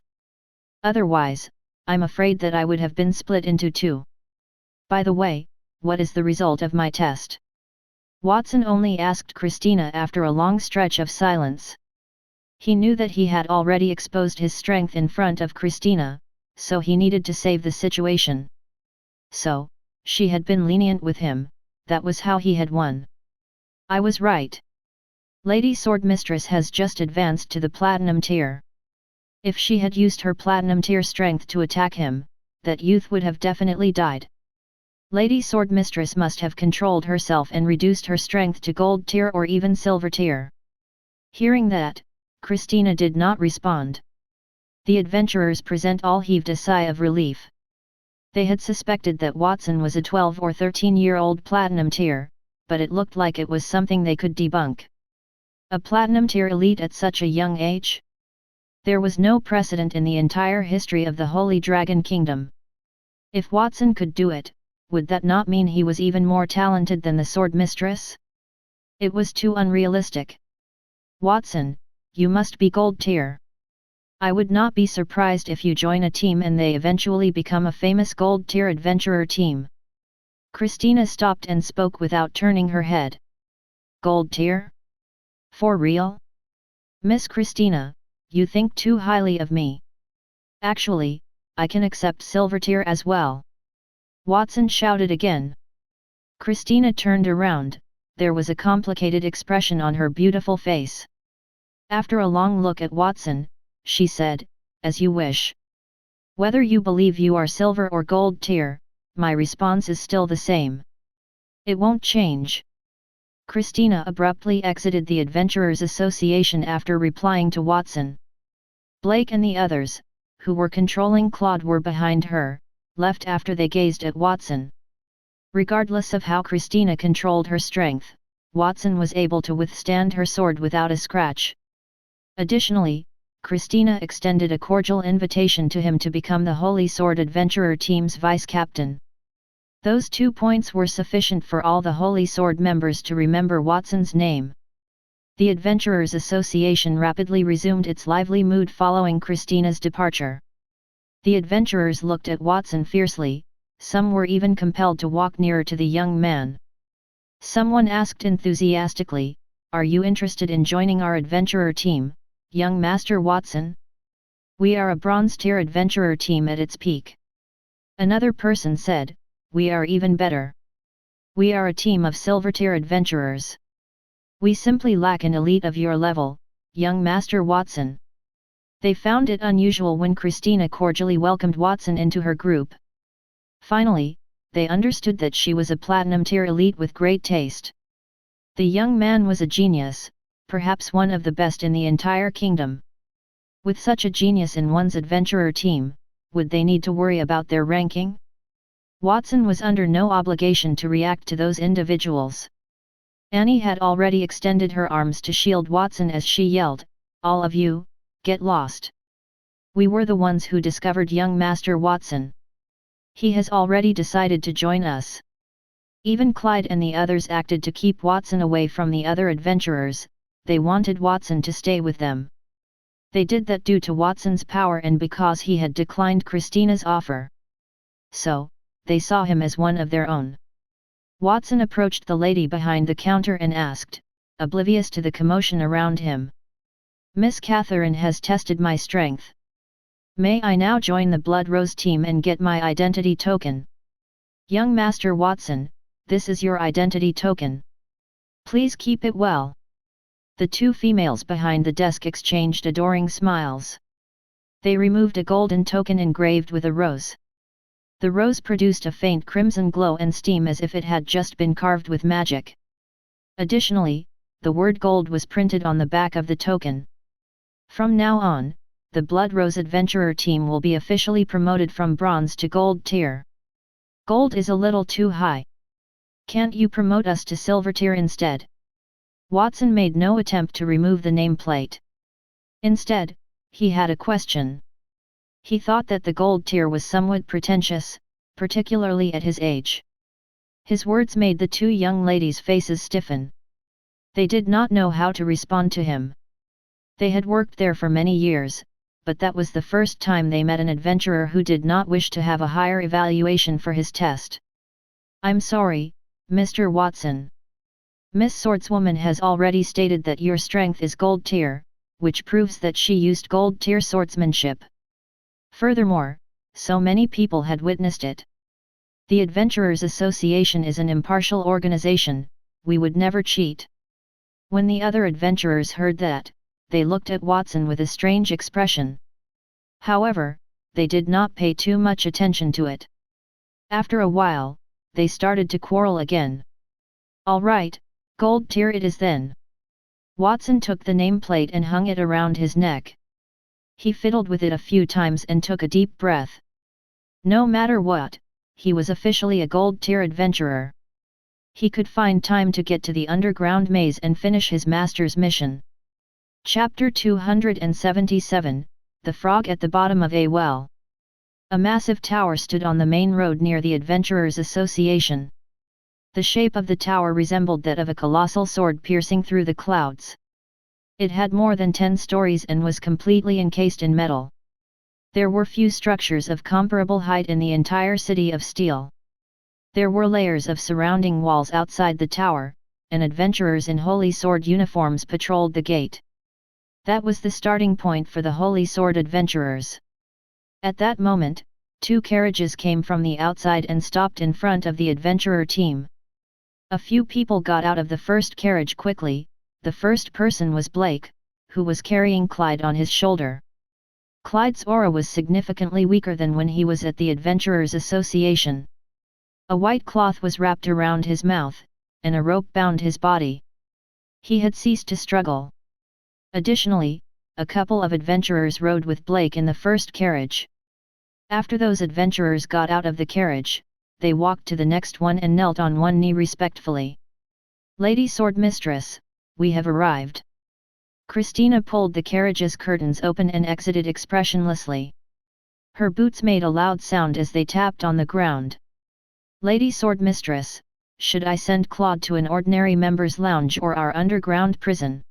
Otherwise, I'm afraid that I would have been split into two. By the way, what is the result of my test?" Watson only asked Christina after a long stretch of silence. He knew that he had already exposed his strength in front of Christina, so he needed to save the situation. So, she had been lenient with him, that was how he had won. "I was right. Lady Swordmistress has just advanced to the Platinum Tier. If she had used her Platinum Tier strength to attack him, that youth would have definitely died. Lady Swordmistress must have controlled herself and reduced her strength to Gold Tier or even Silver Tier." Hearing that, Christina did not respond. The adventurers present all heaved a sigh of relief. They had suspected that Watson was a 12 or 13-year-old Platinum Tier, but it looked like it was something they could debunk. A Platinum Tier elite at such a young age? There was no precedent in the entire history of the Holy Dragon Kingdom. If Watson could do it, would that not mean he was even more talented than the Swordmistress? It was too unrealistic. "Watson, you must be Gold Tier. I would not be surprised if you join a team and they eventually become a famous Gold Tier adventurer team." Christina stopped and spoke without turning her head. "Gold Tier? For real? Miss Christina, you think too highly of me. Actually, I can accept Silver Tier as well." Watson shouted again. Christina turned around, there was a complicated expression on her beautiful face. After a long look at Watson, she said, "As you wish. Whether you believe you are Silver or Gold Tier, my response is still the same. It won't change." Christina abruptly exited the Adventurers Association after replying to Watson. Blake and the others, who were controlling Claude, were behind her, left after they gazed at Watson. Regardless of how Christina controlled her strength, Watson was able to withstand her sword without a scratch. Additionally, Christina extended a cordial invitation to him to become the Holy Sword Adventurer team's vice-captain. Those 2 points were sufficient for all the Holy Sword members to remember Watson's name. The Adventurers Association rapidly resumed its lively mood following Christina's departure. The adventurers looked at Watson fiercely, some were even compelled to walk nearer to the young man. Someone asked enthusiastically, "Are you interested in joining our adventurer team, young Master Watson? We are a Bronze Tier adventurer team at its peak." Another person said, "We are even better. We are a team of Silver Tier adventurers. We simply lack an elite of your level, young Master Watson." They found it unusual when Christina cordially welcomed Watson into her group. Finally, they understood that she was a Platinum Tier elite with great taste. The young man was a genius, perhaps one of the best in the entire kingdom. With such a genius in one's adventurer team, would they need to worry about their ranking? Watson was under no obligation to react to those individuals. Annie had already extended her arms to shield Watson as she yelled, "All of you, get lost. We were the ones who discovered young Master Watson. He has already decided to join us." Even Clyde and the others acted to keep Watson away from the other adventurers, they wanted Watson to stay with them. They did that due to Watson's power and because he had declined Christina's offer. So, they saw him as one of their own. Watson approached the lady behind the counter and asked, oblivious to the commotion around him, Miss Catherine has tested my strength. May I now join the Blood Rose team and get my identity token? Young Master Watson, this is your identity token. Please keep it well. The two females behind the desk exchanged adoring smiles. They removed a golden token engraved with a rose. The rose produced a faint crimson glow and steam as if it had just been carved with magic. Additionally, the word gold was printed on the back of the token. From now on, the Blood Rose Adventurer team will be officially promoted from bronze to gold tier. Gold is a little too high. Can't you promote us to silver tier instead? Watson made no attempt to remove the nameplate. Instead, he had a question. He thought that the gold tier was somewhat pretentious, particularly at his age. His words made the two young ladies' faces stiffen. They did not know how to respond to him. They had worked there for many years, but that was the first time they met an adventurer who did not wish to have a higher evaluation for his test. I'm sorry, Mr. Watson. Miss Swordswoman has already stated that your strength is gold tier, which proves that she used gold tier swordsmanship. Furthermore, so many people had witnessed it. The Adventurers Association is an impartial organization, we would never cheat. When the other adventurers heard that, they looked at Watson with a strange expression. However, they did not pay too much attention to it. After a while, they started to quarrel again. All right, gold tier it is then. Watson took the nameplate and hung it around his neck. He fiddled with it a few times and took a deep breath. No matter what, he was officially a gold tier adventurer. He could find time to get to the underground maze and finish his master's mission. Chapter 277, The Frog at the Bottom of a Well. A massive tower stood on the main road near the Adventurers Association. The shape of the tower resembled that of a colossal sword piercing through the clouds. It had more than 10 stories and was completely encased in metal. There were few structures of comparable height in the entire city of Steel. There were layers of surrounding walls outside the tower, and adventurers in Holy Sword uniforms patrolled the gate. That was the starting point for the Holy Sword adventurers. At that moment, 2 carriages came from the outside and stopped in front of the adventurer team. A few people got out of the first carriage quickly. The first person was Blake, who was carrying Clyde on his shoulder. Clyde's aura was significantly weaker than when he was at the Adventurers Association. A white cloth was wrapped around his mouth, and a rope bound his body. He had ceased to struggle. Additionally, a couple of adventurers rode with Blake in the first carriage. After those adventurers got out of the carriage, they walked to the next one and knelt on one knee respectfully. Lady Swordmistress, we have arrived. Christina pulled the carriage's curtains open and exited expressionlessly. Her boots made a loud sound as they tapped on the ground. Lady Swordmistress, should I send Claude to an ordinary members' lounge or our underground prison?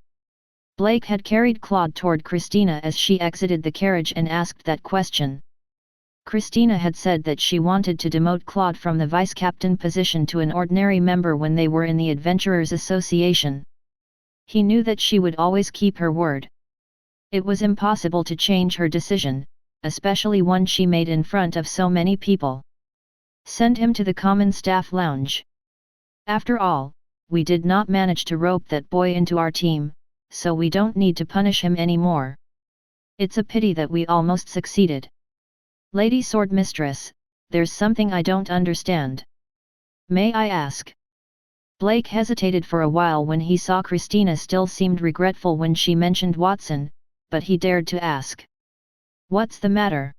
Blake had carried Claude toward Christina as she exited the carriage and asked that question. Christina had said that she wanted to demote Claude from the vice-captain position to an ordinary member when they were in the Adventurers Association. He knew that she would always keep her word. It was impossible to change her decision, especially one she made in front of so many people. Send him to the common staff lounge. After all, we did not manage to rope that boy into our team, so we don't need to punish him anymore. It's a pity that we almost succeeded. Lady Swordmistress, there's something I don't understand. May I ask? Blake hesitated for a while when he saw Christina still seemed regretful when she mentioned Watson, but he dared to ask. What's the matter?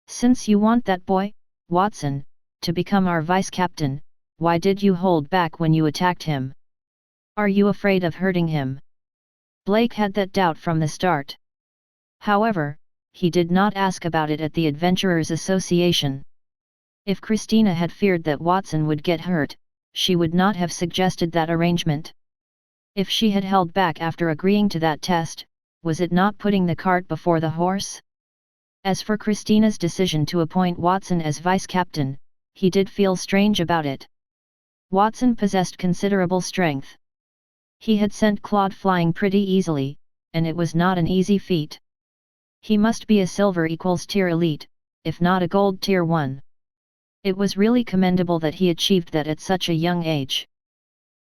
Since you want that boy, Watson, to become our vice-captain, why did you hold back when you attacked him? Are you afraid of hurting him? Blake had that doubt from the start. However, he did not ask about it at the Adventurers Association. If Christina had feared that Watson would get hurt, she would not have suggested that arrangement. If she had held back after agreeing to that test, was it not putting the cart before the horse? As for Christina's decision to appoint Watson as vice-captain, he did feel strange about it. Watson possessed considerable strength. He had sent Claude flying pretty easily, and it was not an easy feat. He must be a silver equals tier elite, if not a gold tier 1. It was really commendable that he achieved that at such a young age.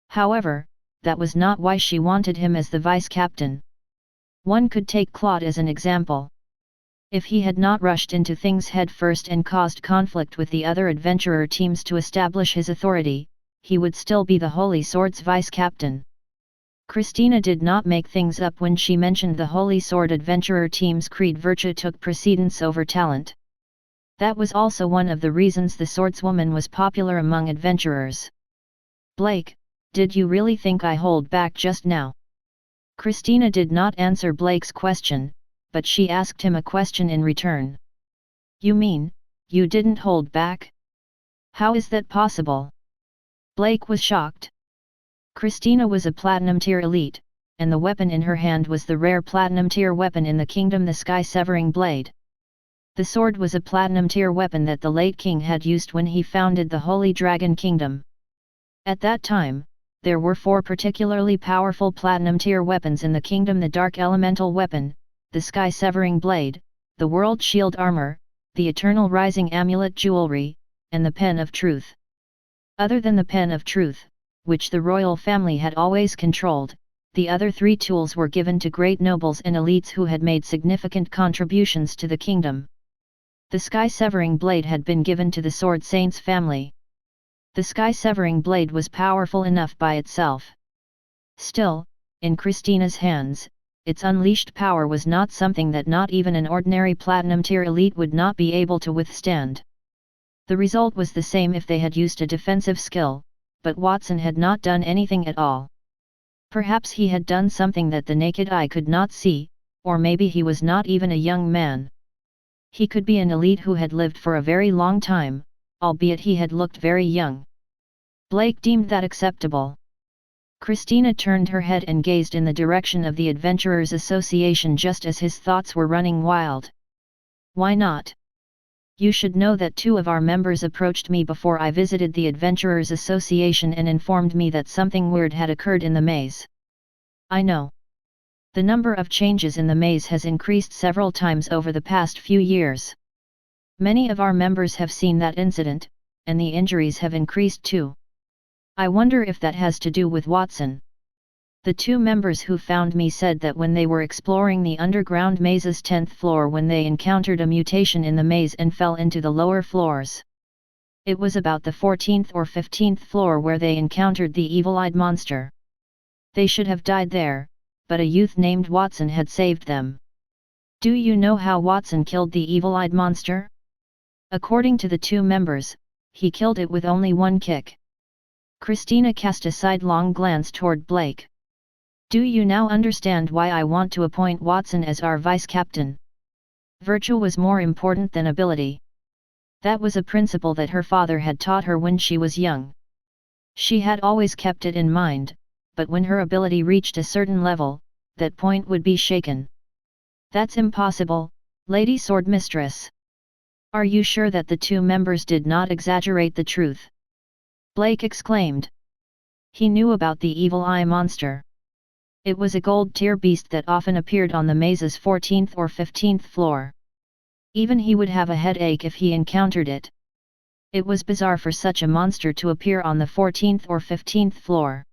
However, that was not why she wanted him as the vice-captain. One could take Claude as an example. If he had not rushed into things head first and caused conflict with the other adventurer teams to establish his authority, he would still be the Holy Sword's vice-captain. Christina did not make things up when she mentioned the Holy Sword adventurer team's creed virtue took precedence over talent. That was also one of the reasons the swordswoman was popular among adventurers. Blake, did you really think I hold back just now? Christina did not answer Blake's question, but she asked him a question in return. You mean, you didn't hold back? How is that possible? Blake was shocked. Christina was a platinum tier elite, and the weapon in her hand was the rare platinum tier weapon in the kingdom, the sky-severing blade. The sword was a platinum tier weapon that the late king had used when he founded the Holy Dragon Kingdom. At that time, there were 4 particularly powerful platinum tier weapons in the kingdom: the dark elemental weapon, the sky-severing blade, the world shield armor, the eternal rising amulet jewelry, and the pen of truth. Other than the pen of truth, which the royal family had always controlled, the other 3 tools were given to great nobles and elites who had made significant contributions to the kingdom. The sky-severing blade had been given to the Sword Saint's family. The sky-severing blade was powerful enough by itself. Still, in Christina's hands, its unleashed power was not something that not even an ordinary platinum tier elite would not be able to withstand. The result was the same if they had used a defensive skill, but Watson had not done anything at all. Perhaps he had done something that the naked eye could not see, or maybe he was not even a young man. He could be an elite who had lived for a very long time, albeit he had looked very young. Blake deemed that acceptable. Christina turned her head and gazed in the direction of the Adventurers Association just as his thoughts were running wild. Why not? You should know that 2 of our members approached me before I visited the Adventurers Association and informed me that something weird had occurred in the maze. I know. The number of changes in the maze has increased several times over the past few years. Many of our members have seen that incident, and the injuries have increased too. I wonder if that has to do with Watson. The 2 members who found me said that when they were exploring the underground maze's 10th floor, when they encountered a mutation in the maze and fell into the lower floors. It was about the 14th or 15th floor where they encountered the evil-eyed monster. They should have died there, but a youth named Watson had saved them. Do you know how Watson killed the evil-eyed monster? According to the 2 members, he killed it with only 1 kick. Christina cast a sidelong glance toward Blake. Do you now understand why I want to appoint Watson as our vice-captain? Virtue was more important than ability. That was a principle that her father had taught her when she was young. She had always kept it in mind, but when her ability reached a certain level, that point would be shaken. That's impossible, Lady Swordmistress. Are you sure that the 2 members did not exaggerate the truth? Blake exclaimed. He knew about the evil eye monster. It was a gold-tier beast that often appeared on the maze's 14th or 15th floor. Even he would have a headache if he encountered it. It was bizarre for such a monster to appear on the 14th or 15th floor.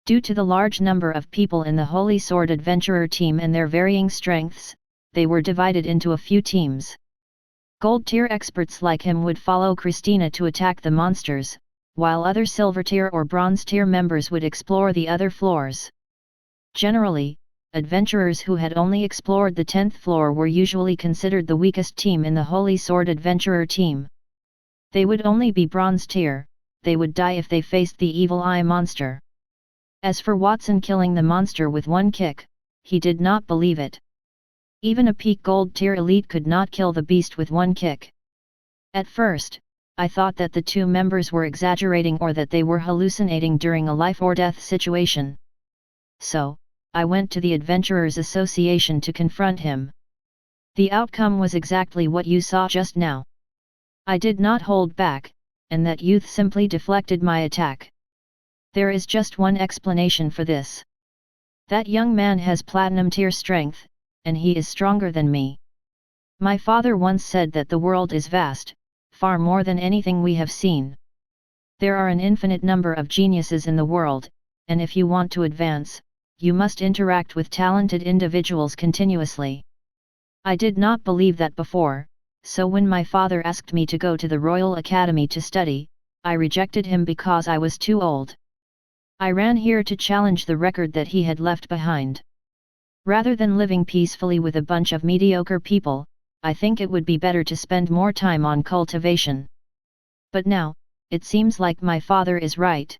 Due to the large number of people in the Holy Sword Adventurer team and their varying strengths, they were divided into a few teams. Gold-tier experts like him would follow Christina to attack the monsters, while other silver-tier or bronze-tier members would explore the other floors. Generally, adventurers who had only explored the 10th floor were usually considered the weakest team in the Holy Sword Adventurer team. They would only be bronze tier, they would die if they faced the evil eye monster. As for Watson killing the monster with 1 kick, he did not believe it. Even a peak gold tier elite could not kill the beast with 1 kick. At first, I thought that the 2 members were exaggerating or that they were hallucinating during a life or death situation. So, I went to the Adventurers Association to confront him. The outcome was exactly what you saw just now. I did not hold back, and that youth simply deflected my attack. There is just one explanation for this. That young man has platinum tier strength, and he is stronger than me. My father once said that the world is vast, far more than anything we have seen. There are an infinite number of geniuses in the world, and if you want to advance, you must interact with talented individuals continuously. I did not believe that before, so when my father asked me to go to the Royal Academy to study, I rejected him because I was too old. I ran here to challenge the record that he had left behind. Rather than living peacefully with a bunch of mediocre people, I think it would be better to spend more time on cultivation. But now, it seems like my father is right.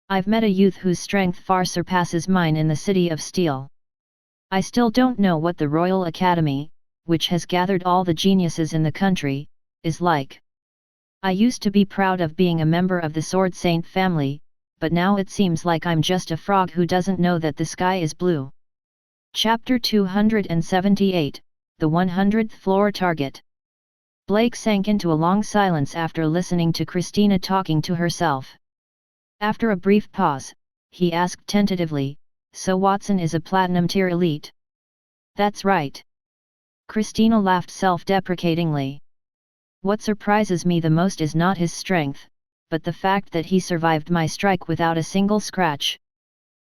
I've met a youth whose strength far surpasses mine in the City of Steel. I still don't know what the Royal Academy, which has gathered all the geniuses in the country, is like. I used to be proud of being a member of the Sword Saint family, but now it seems like I'm just a frog who doesn't know that the sky is blue. Chapter 278, The 100th Floor Target. Blake sank into a long silence after listening to Christina talking to herself. After a brief pause, he asked tentatively, "So Watson is a platinum tier elite?" "That's right." Christina laughed self-deprecatingly. "What surprises me the most is not his strength, but the fact that he survived my strike without a single scratch.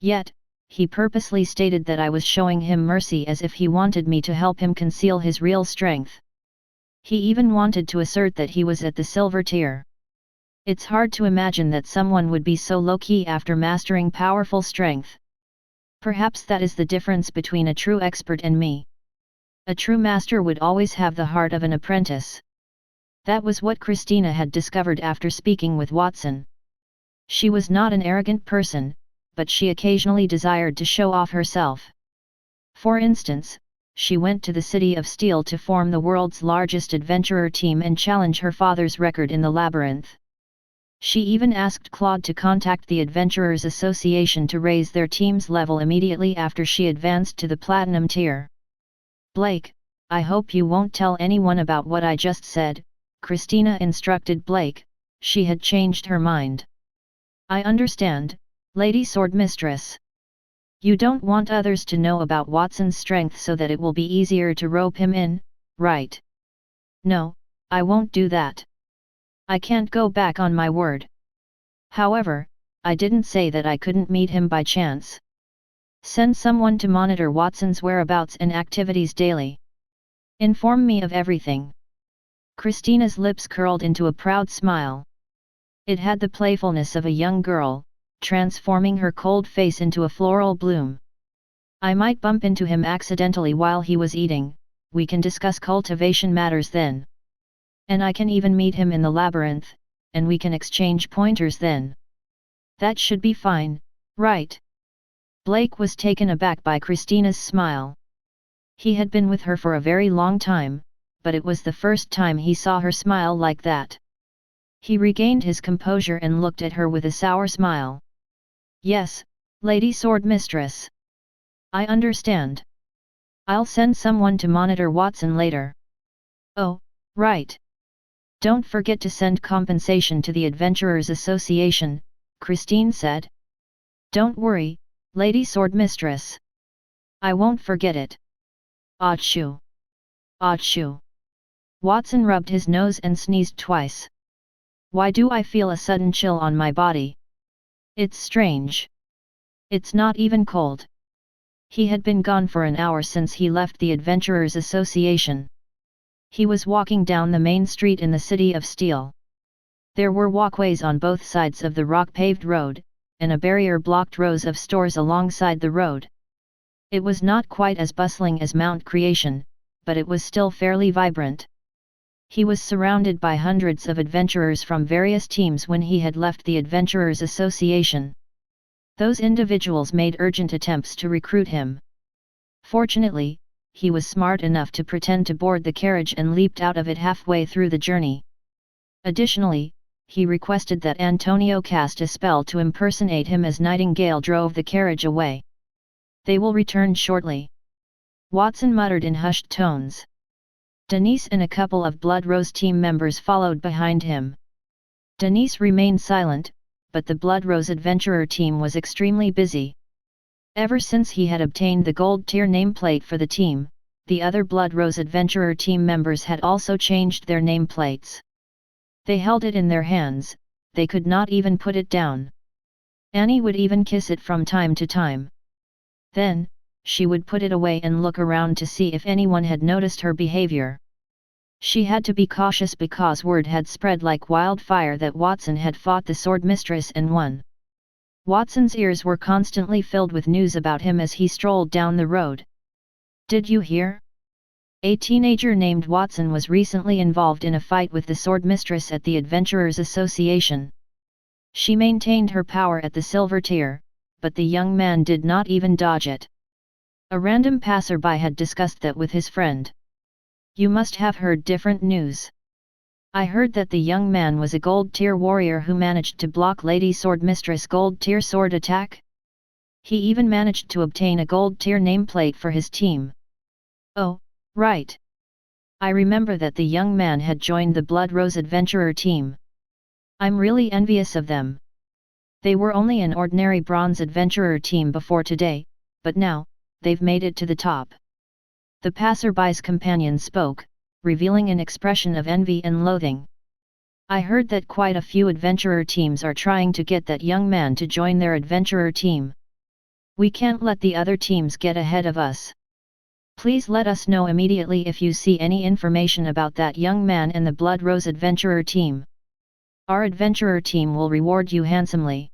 Yet, he purposely stated that I was showing him mercy as if he wanted me to help him conceal his real strength. He even wanted to assert that he was at the silver tier. It's hard to imagine that someone would be so low-key after mastering powerful strength. Perhaps that is the difference between a true expert and me. A true master would always have the heart of an apprentice." That was what Christina had discovered after speaking with Watson. She was not an arrogant person, but she occasionally desired to show off herself. For instance, she went to the City of Steel to form the world's largest adventurer team and challenge her father's record in the labyrinth. She even asked Claude to contact the Adventurers Association to raise their team's level immediately after she advanced to the platinum tier. "Blake, I hope you won't tell anyone about what I just said," Christina instructed Blake. She had changed her mind. "I understand, Lady Swordmistress. You don't want others to know about Watson's strength so that it will be easier to rope him in, right?" "No, I won't do that. I can't go back on my word. However, I didn't say that I couldn't meet him by chance. Send someone to monitor Watson's whereabouts and activities daily. Inform me of everything." Christina's lips curled into a proud smile. It had the playfulness of a young girl, transforming her cold face into a floral bloom. "I might bump into him accidentally while he was eating, we can discuss cultivation matters then. And I can even meet him in the labyrinth, and we can exchange pointers then. That should be fine, right?" Blake was taken aback by Christina's smile. He had been with her for a very long time, but it was the first time he saw her smile like that. He regained his composure and looked at her with a sour smile. "Yes, Lady Swordmistress. I understand. I'll send someone to monitor Watson later." "Oh, right. Don't forget to send compensation to the Adventurers Association," Christine said. "Don't worry, Lady Swordmistress. I won't forget it." "Achoo! Achoo!" Watson rubbed his nose and sneezed twice. "Why do I feel a sudden chill on my body? It's strange. It's not even cold." He had been gone for an hour since he left the Adventurers Association. He was walking down the main street in the City of Steel. There were walkways on both sides of the rock-paved road, and a barrier blocked rows of stores alongside the road. It was not quite as bustling as Mount Creation, but it was still fairly vibrant. He was surrounded by hundreds of adventurers from various teams when he had left the Adventurers Association. Those individuals made urgent attempts to recruit him. Fortunately, he was smart enough to pretend to board the carriage and leaped out of it halfway through the journey. Additionally, he requested that Antonio cast a spell to impersonate him as Nightingale drove the carriage away. "They will return shortly," Watson muttered in hushed tones. Denise and a couple of Blood Rose team members followed behind him. Denise remained silent, but the Blood Rose adventurer team was extremely busy. Ever since he had obtained the gold tier nameplate for the team, the other Blood Rose Adventurer team members had also changed their nameplates. They held it in their hands, they could not even put it down. Annie would even kiss it from time to time. Then, she would put it away and look around to see if anyone had noticed her behavior. She had to be cautious because word had spread like wildfire that Watson had fought the Swordmistress and won. Watson's ears were constantly filled with news about him as he strolled down the road. Did you hear? A teenager named Watson was recently involved in a fight with the Swordmistress at the Adventurers Association. She maintained her power at the silver tier, but the young man did not even dodge it. A random passerby had discussed that with his friend. You must have heard different news. I heard that the young man was a gold tier warrior who managed to block Lady Swordmistress' gold tier sword attack. He even managed to obtain a gold tier nameplate for his team. Oh, right. I remember that the young man had joined the Blood Rose Adventurer team. I'm really envious of them. They were only an ordinary bronze adventurer team before today, but now, they've made it to the top. The passerby's companion spoke, revealing an expression of envy and loathing. I heard that quite a few adventurer teams are trying to get that young man to join their adventurer team. We can't let the other teams get ahead of us. Please let us know immediately if you see any information about that young man and the Blood Rose Adventurer team. Our adventurer team will reward you handsomely.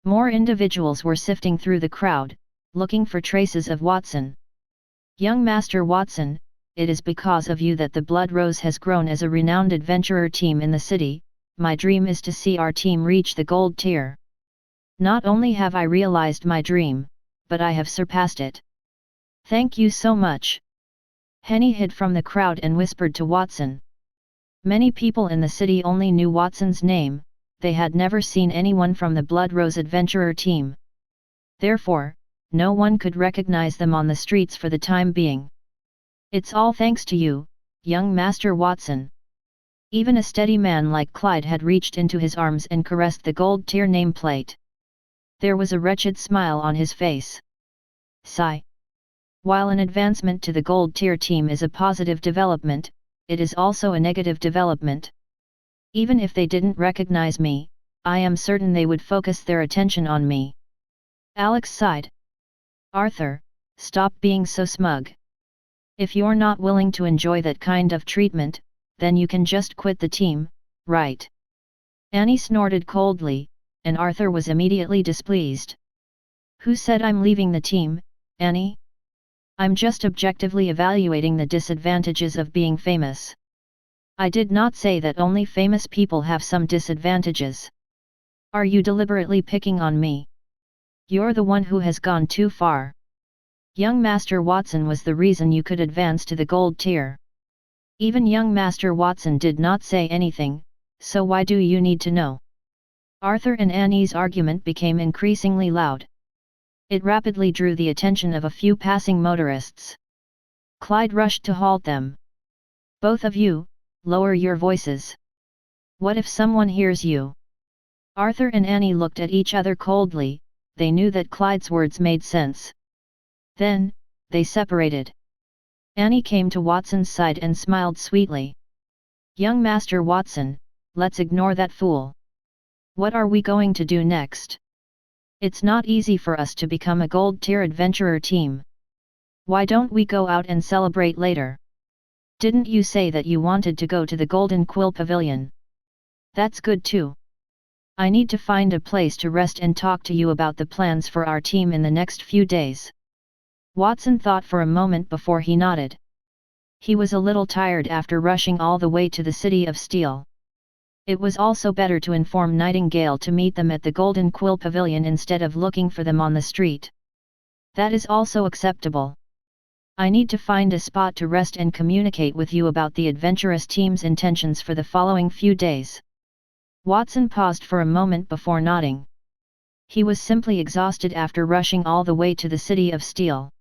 More individuals were sifting through the crowd, looking for traces of Watson. Young Master Watson, it is because of you that the Blood Rose has grown as a renowned adventurer team in the city. My dream is to see our team reach the gold tier. Not only have I realized my dream, but I have surpassed it. Thank you so much. Henny hid from the crowd and whispered to Watson. Many people in the city only knew Watson's name, they had never seen anyone from the Blood Rose Adventurer team. Therefore, no one could recognize them on the streets for the time being. It's all thanks to you, young Master Watson. Even a steady man like Clyde had reached into his arms and caressed the gold tier nameplate. There was a wretched smile on his face. Sigh. While an advancement to the gold tier team is a positive development, it is also a negative development. Even if they didn't recognize me, I am certain they would focus their attention on me. Alex sighed. Arthur, stop being so smug. If you're not willing to enjoy that kind of treatment, then you can just quit the team, right? Annie snorted coldly, and Arthur was immediately displeased. Who said I'm leaving the team, Annie? I'm just objectively evaluating the disadvantages of being famous. I did not say that only famous people have some disadvantages. Are you deliberately picking on me? You're the one who has gone too far. Young Master Watson was the reason you could advance to the gold tier. Even young Master Watson did not say anything, so why do you need to know? Arthur and Annie's argument became increasingly loud. It rapidly drew the attention of a few passing motorists. Clyde rushed to halt them. Both of you, lower your voices. What if someone hears you? Arthur and Annie looked at each other coldly. They knew that Clyde's words made sense. Then, they separated. Annie came to Watson's side and smiled sweetly. Young Master Watson, let's ignore that fool. What are we going to do next? It's not easy for us to become a gold tier adventurer team. Why don't we go out and celebrate later? Didn't you say that you wanted to go to the Golden Quill Pavilion? That's good too. I need to find a place to rest and talk to you about the plans for our team in the next few days. Watson thought for a moment before he nodded. He was a little tired after rushing all the way to the City of Steel. It was also better to inform Nightingale to meet them at the Golden Quill Pavilion instead of looking for them on the street. That is also acceptable. I need to find a spot to rest and communicate with you about the adventurous team's intentions for the following few days. Watson paused for a moment before nodding. He was simply exhausted after rushing all the way to the City of Steel.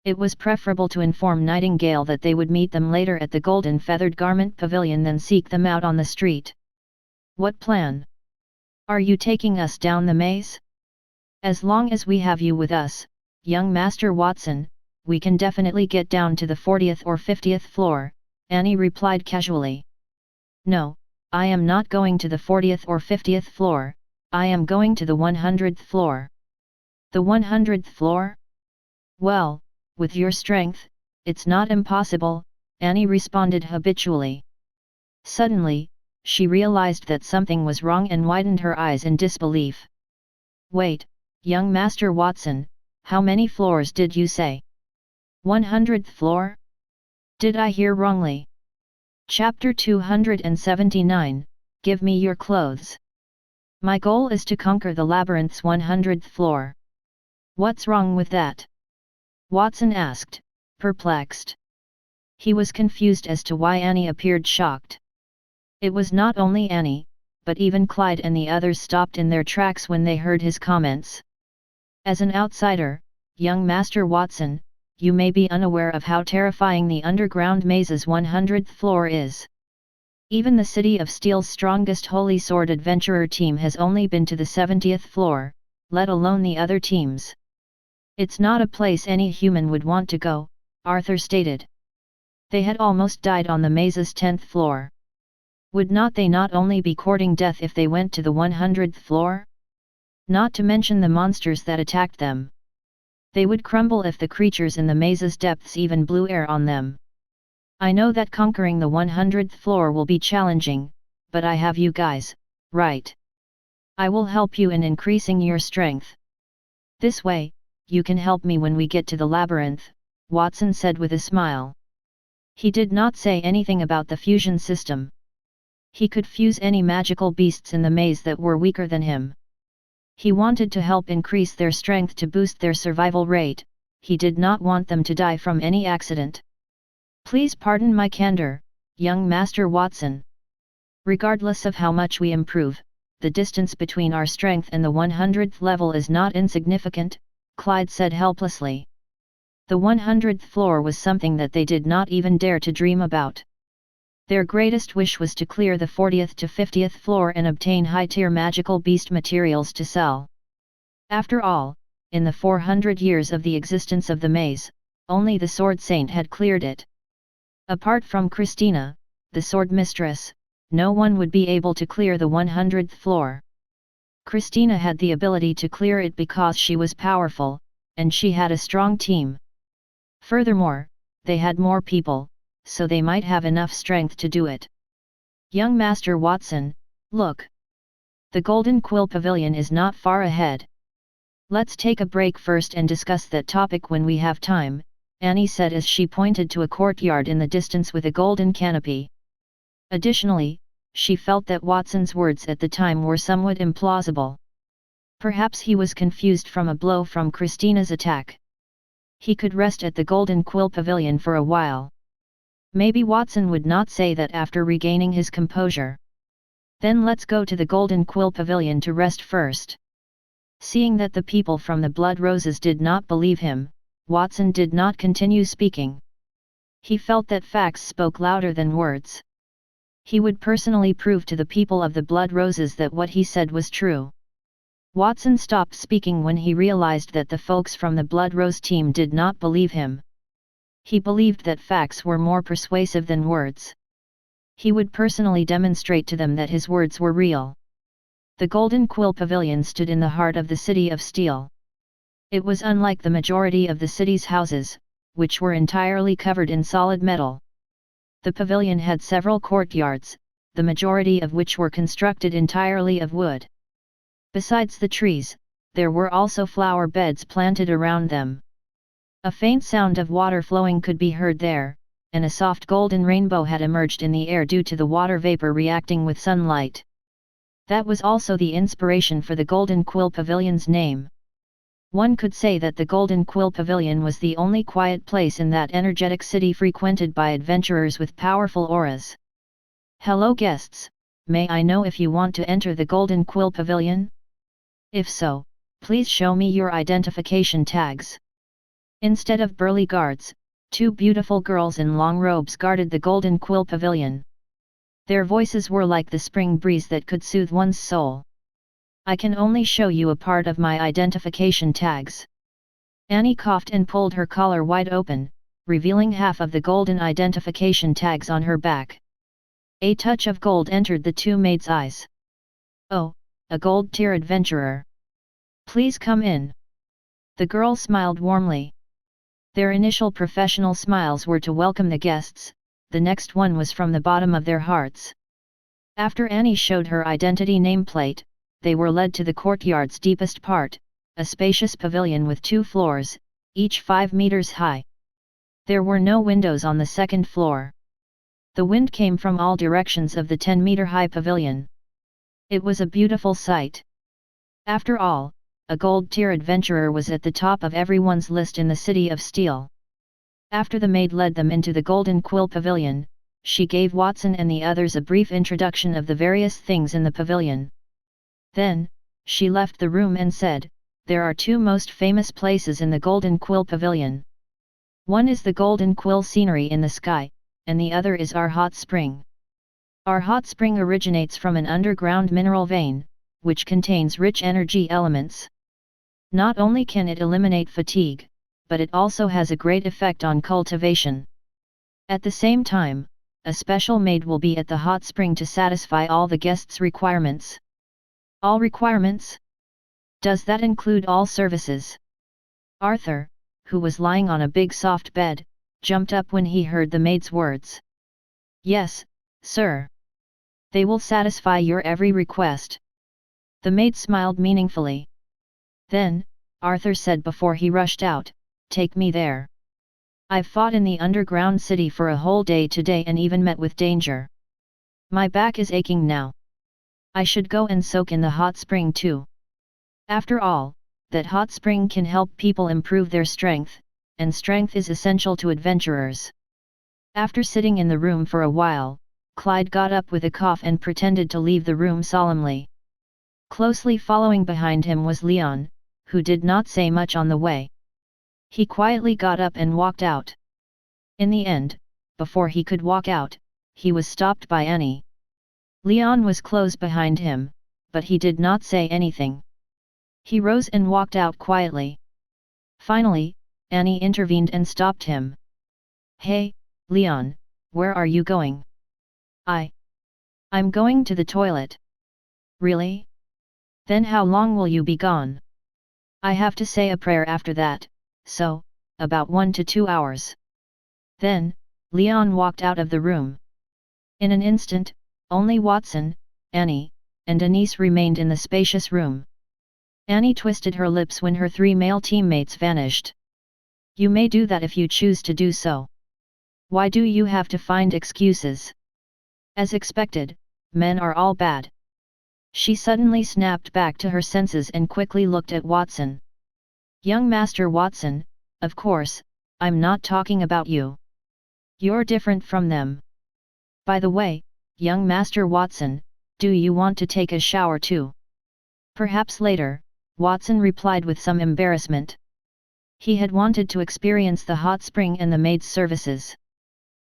It was preferable to inform Nightingale that they would meet them later at the Golden Feathered Garment Pavilion than seek them out on the street. What plan? Are you taking us down the maze? As long as we have you with us, young Master Watson, we can definitely get down to the 40th or 50th floor, Annie replied casually. No, I am not going to the 40th or 50th floor, I am going to the 100th floor. The 100th floor? Well, with your strength, it's not impossible, Annie responded habitually. Suddenly, she realized that something was wrong and widened her eyes in disbelief. Wait, young Master Watson, how many floors did you say? 100th floor? Did I hear wrongly? Chapter 279, Give me your clothes. My goal is to conquer the labyrinth's 100th floor. What's wrong with that? Watson asked, perplexed. He was confused as to why Annie appeared shocked. It was not only Annie, but even Clyde and the others stopped in their tracks when they heard his comments. As an outsider, young Master Watson, you may be unaware of how terrifying the underground maze's 100th floor is. Even the City of Steel's strongest Holy Sword adventurer team has only been to the 70th floor, let alone the other teams. It's not a place any human would want to go, Arthur stated. They had almost died on the maze's 10th floor. Would not they not only be courting death if they went to the 100th floor? Not to mention the monsters that attacked them. They would crumble if the creatures in the maze's depths even blew air on them. I know that conquering the 100th floor will be challenging, but I have you guys, right? I will help you in increasing your strength. This way, you can help me when we get to the labyrinth, Watson said with a smile. He did not say anything about the fusion system. He could fuse any magical beasts in the maze that were weaker than him. He wanted to help increase their strength to boost their survival rate, he did not want them to die from any accident. Please pardon my candor, young Master Watson. Regardless of how much we improve, the distance between our strength and the 100th level is not insignificant, Clyde said helplessly. The 100th floor was something that they did not even dare to dream about. Their greatest wish was to clear the 40th to 50th floor and obtain high-tier magical beast materials to sell. After all, in the 400 years of the existence of the maze, only the Sword Saint had cleared it. Apart from Christina, the Swordmistress, no one would be able to clear the 100th floor. Christina had the ability to clear it because she was powerful, and she had a strong team. Furthermore, they had more people, so they might have enough strength to do it. Young Master Watson, look! The Golden Quill Pavilion is not far ahead. Let's take a break first and discuss that topic when we have time, Annie said as she pointed to a courtyard in the distance with a golden canopy. Additionally, she felt that Watson's words at the time were somewhat implausible. Perhaps he was confused from a blow from Christina's attack. He could rest at the Golden Quill Pavilion for a while. Maybe Watson would not say that after regaining his composure. Then let's go to the Golden Quill Pavilion to rest first. Seeing that the people from the Blood Roses did not believe him, Watson did not continue speaking. He felt that facts spoke louder than words. He would personally prove to the people of the Blood Roses that what he said was true. Watson stopped speaking when he realized that the folks from the Blood Rose team did not believe him. He believed that facts were more persuasive than words. He would personally demonstrate to them that his words were real. The Golden Quill Pavilion stood in the heart of the City of Steel. It was unlike the majority of the city's houses, which were entirely covered in solid metal. The pavilion had several courtyards, the majority of which were constructed entirely of wood. Besides the trees, there were also flower beds planted around them. A faint sound of water flowing could be heard there, and a soft golden rainbow had emerged in the air due to the water vapor reacting with sunlight. That was also the inspiration for the Golden Quill Pavilion's name. One could say that the Golden Quill Pavilion was the only quiet place in that energetic city frequented by adventurers with powerful auras. Hello guests, may I know if you want to enter the Golden Quill Pavilion? If so, please show me your identification tags. Instead of burly guards, two beautiful girls in long robes guarded the Golden Quill Pavilion. Their voices were like the spring breeze that could soothe one's soul. I can only show you a part of my identification tags. Annie coughed and pulled her collar wide open, revealing half of the golden identification tags on her back. A touch of gold entered the two maids' eyes. Oh, a gold-tier adventurer. Please come in. The girl smiled warmly. Their initial professional smiles were to welcome the guests, the next one was from the bottom of their hearts. After Annie showed her identity nameplate, they were led to the courtyard's deepest part, a spacious pavilion with 2 floors, each 5 meters high. There were no windows on the second floor. The wind came from all directions of the 10-meter-high pavilion. It was a beautiful sight. After all, a gold-tier adventurer was at the top of everyone's list in the City of Steel. After the maid led them into the Golden Quill Pavilion, she gave Watson and the others a brief introduction of the various things in the pavilion. Then, she left the room and said, "There are 2 most famous places in the Golden Quill Pavilion. One is the Golden Quill scenery in the sky, and the other is our hot spring. Our hot spring originates from an underground mineral vein, which contains rich energy elements. Not only can it eliminate fatigue, but it also has a great effect on cultivation. At the same time, a special maid will be at the hot spring to satisfy all the guests' requirements." "All requirements? Does that include all services?" Arthur, who was lying on a big soft bed, jumped up when he heard the maid's words. "Yes, sir. They will satisfy your every request." The maid smiled meaningfully. Then, Arthur said before he rushed out, "Take me there. I've fought in the underground city for a whole day today and even met with danger. My back is aching now. I should go and soak in the hot spring too. After all, that hot spring can help people improve their strength, and strength is essential to adventurers." After sitting in the room for a while, Clyde got up with a cough and pretended to leave the room solemnly. Closely following behind him was Leon, who did not say much on the way. He quietly got up and walked out. In the end, before he could walk out, he was stopped by Annie. Leon was close behind him, but he did not say anything. He rose and walked out quietly. Finally, Annie intervened and stopped him. "Hey, Leon, where are you going?" I'm going to the toilet." "Really? Then how long will you be gone?" "I have to say a prayer after that, so, about 1 to 2 hours. Then, Leon walked out of the room. In an instant, only Watson, Annie, and Denise remained in the spacious room. Annie twisted her lips when her 3 male teammates vanished. "You may do that if you choose to do so. Why do you have to find excuses?" As expected, men are all bad. She suddenly snapped back to her senses and quickly looked at Watson. "Young Master Watson, of course, I'm not talking about you. You're different from them. By the way, young Master Watson, do you want to take a shower too?" "Perhaps later," Watson replied with some embarrassment. He had wanted to experience the hot spring and the maid's services.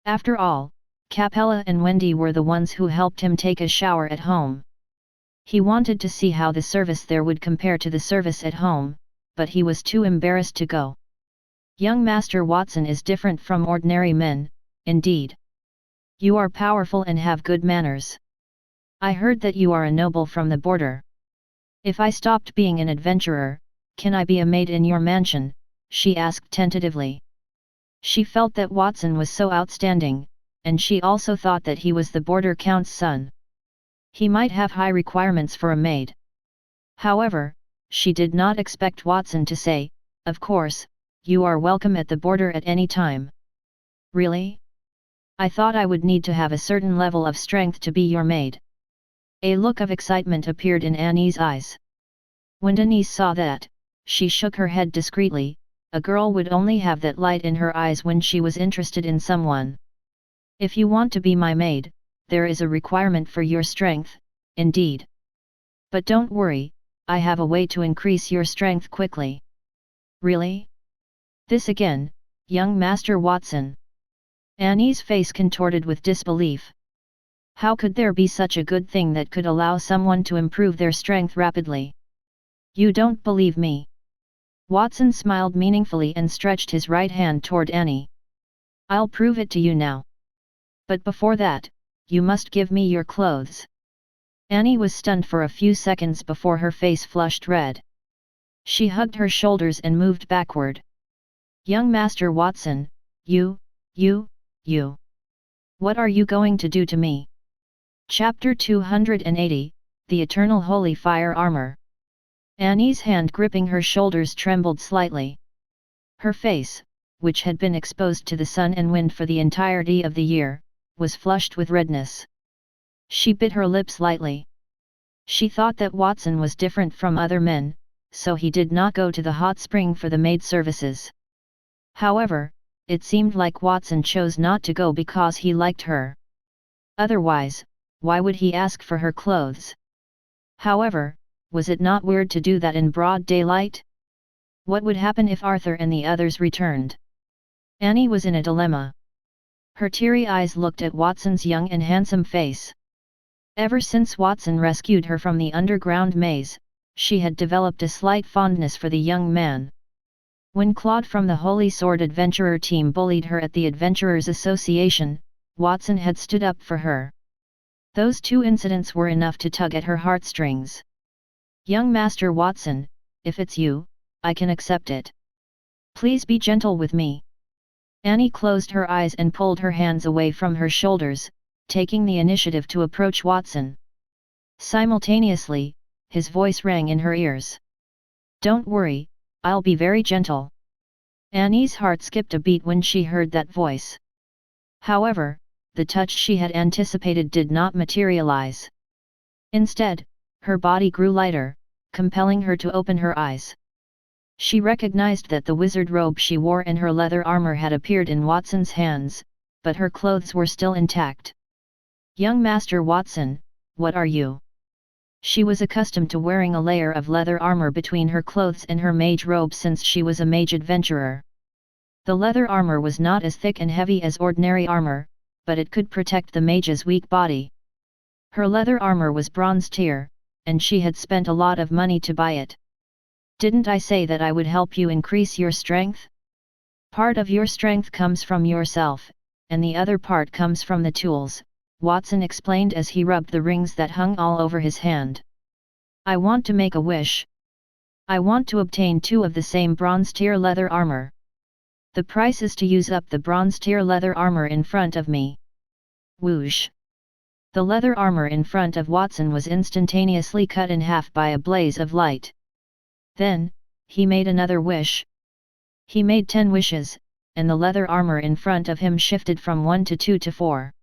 After all, Capella and Wendy were the ones who helped him take a shower at home. He wanted to see how the service there would compare to the service at home, but he was too embarrassed to go. Young Master Watson is different from ordinary men, indeed. You are powerful and have good manners. I heard that you are a noble from the border. If I stopped being an adventurer, can I be a maid in your mansion?" she asked tentatively. She felt that Watson was so outstanding, and she also thought that he was the border count's son. He might have high requirements for a maid. However, she did not expect Watson to say, "Of course, you are welcome at the border at any time." "Really? I thought I would need to have a certain level of strength to be your maid." A look of excitement appeared in Annie's eyes. When Denise saw that, she shook her head discreetly. A girl would only have that light in her eyes when she was interested in someone. "If you want to be my maid, there is a requirement for your strength, indeed. But don't worry, I have a way to increase your strength quickly." "Really? This again, young Master Watson?" Annie's face contorted with disbelief. How could there be such a good thing that could allow someone to improve their strength rapidly? You don't believe me? Watson smiled meaningfully and stretched his right hand toward Annie. I'll prove it to you now. But before that, you must give me your clothes. Annie was stunned for a few seconds before her face flushed red. She hugged her shoulders and moved backward. Young Master Watson, you. What are you going to do to me? Chapter 280, The Eternal Holy Fire Armor. Annie's hand gripping her shoulders trembled slightly. Her face, which had been exposed to the sun and wind for the entirety of the year, was flushed with redness. She bit her lips lightly. She thought that Watson was different from other men, so he did not go to the hot spring for the maid services. However, it seemed like Watson chose not to go because he liked her. Otherwise, why would he ask for her clothes? However, was it not weird to do that in broad daylight? What would happen if Arthur and the others returned? Annie was in a dilemma. Her teary eyes looked at Watson's young and handsome face. Ever since Watson rescued her from the underground maze, she had developed a slight fondness for the young man. When Claude from the Holy Sword Adventurer team bullied her at the Adventurers Association, Watson had stood up for her. Those two incidents were enough to tug at her heartstrings. Young Master Watson, if it's you, I can accept it. Please be gentle with me. Annie closed her eyes and pulled her hands away from her shoulders, taking the initiative to approach Watson. Simultaneously, his voice rang in her ears. Don't worry, I'll be very gentle. Annie's heart skipped a beat when she heard that voice. However, the touch she had anticipated did not materialize. Instead, her body grew lighter, compelling her to open her eyes. She recognized that the wizard robe she wore and her leather armor had appeared in Watson's hands, but her clothes were still intact. Young Master Watson, what are you? She was accustomed to wearing a layer of leather armor between her clothes and her mage robe since she was a mage adventurer. The leather armor was not as thick and heavy as ordinary armor, but it could protect the mage's weak body. Her leather armor was bronze tier, and she had spent a lot of money to buy it. Didn't I say that I would help you increase your strength? Part of your strength comes from yourself, and the other part comes from the tools, Watson explained as he rubbed the rings that hung all over his hand. I want to make a wish. I want to obtain 2 of the same bronze tier leather armor. The price is to use up the bronze tier leather armor in front of me. Whoosh! The leather armor in front of Watson was instantaneously cut in half by a blaze of light. Then, he made another wish. He made 10 wishes, and the leather armor in front of him shifted from 1 to 2 to 4.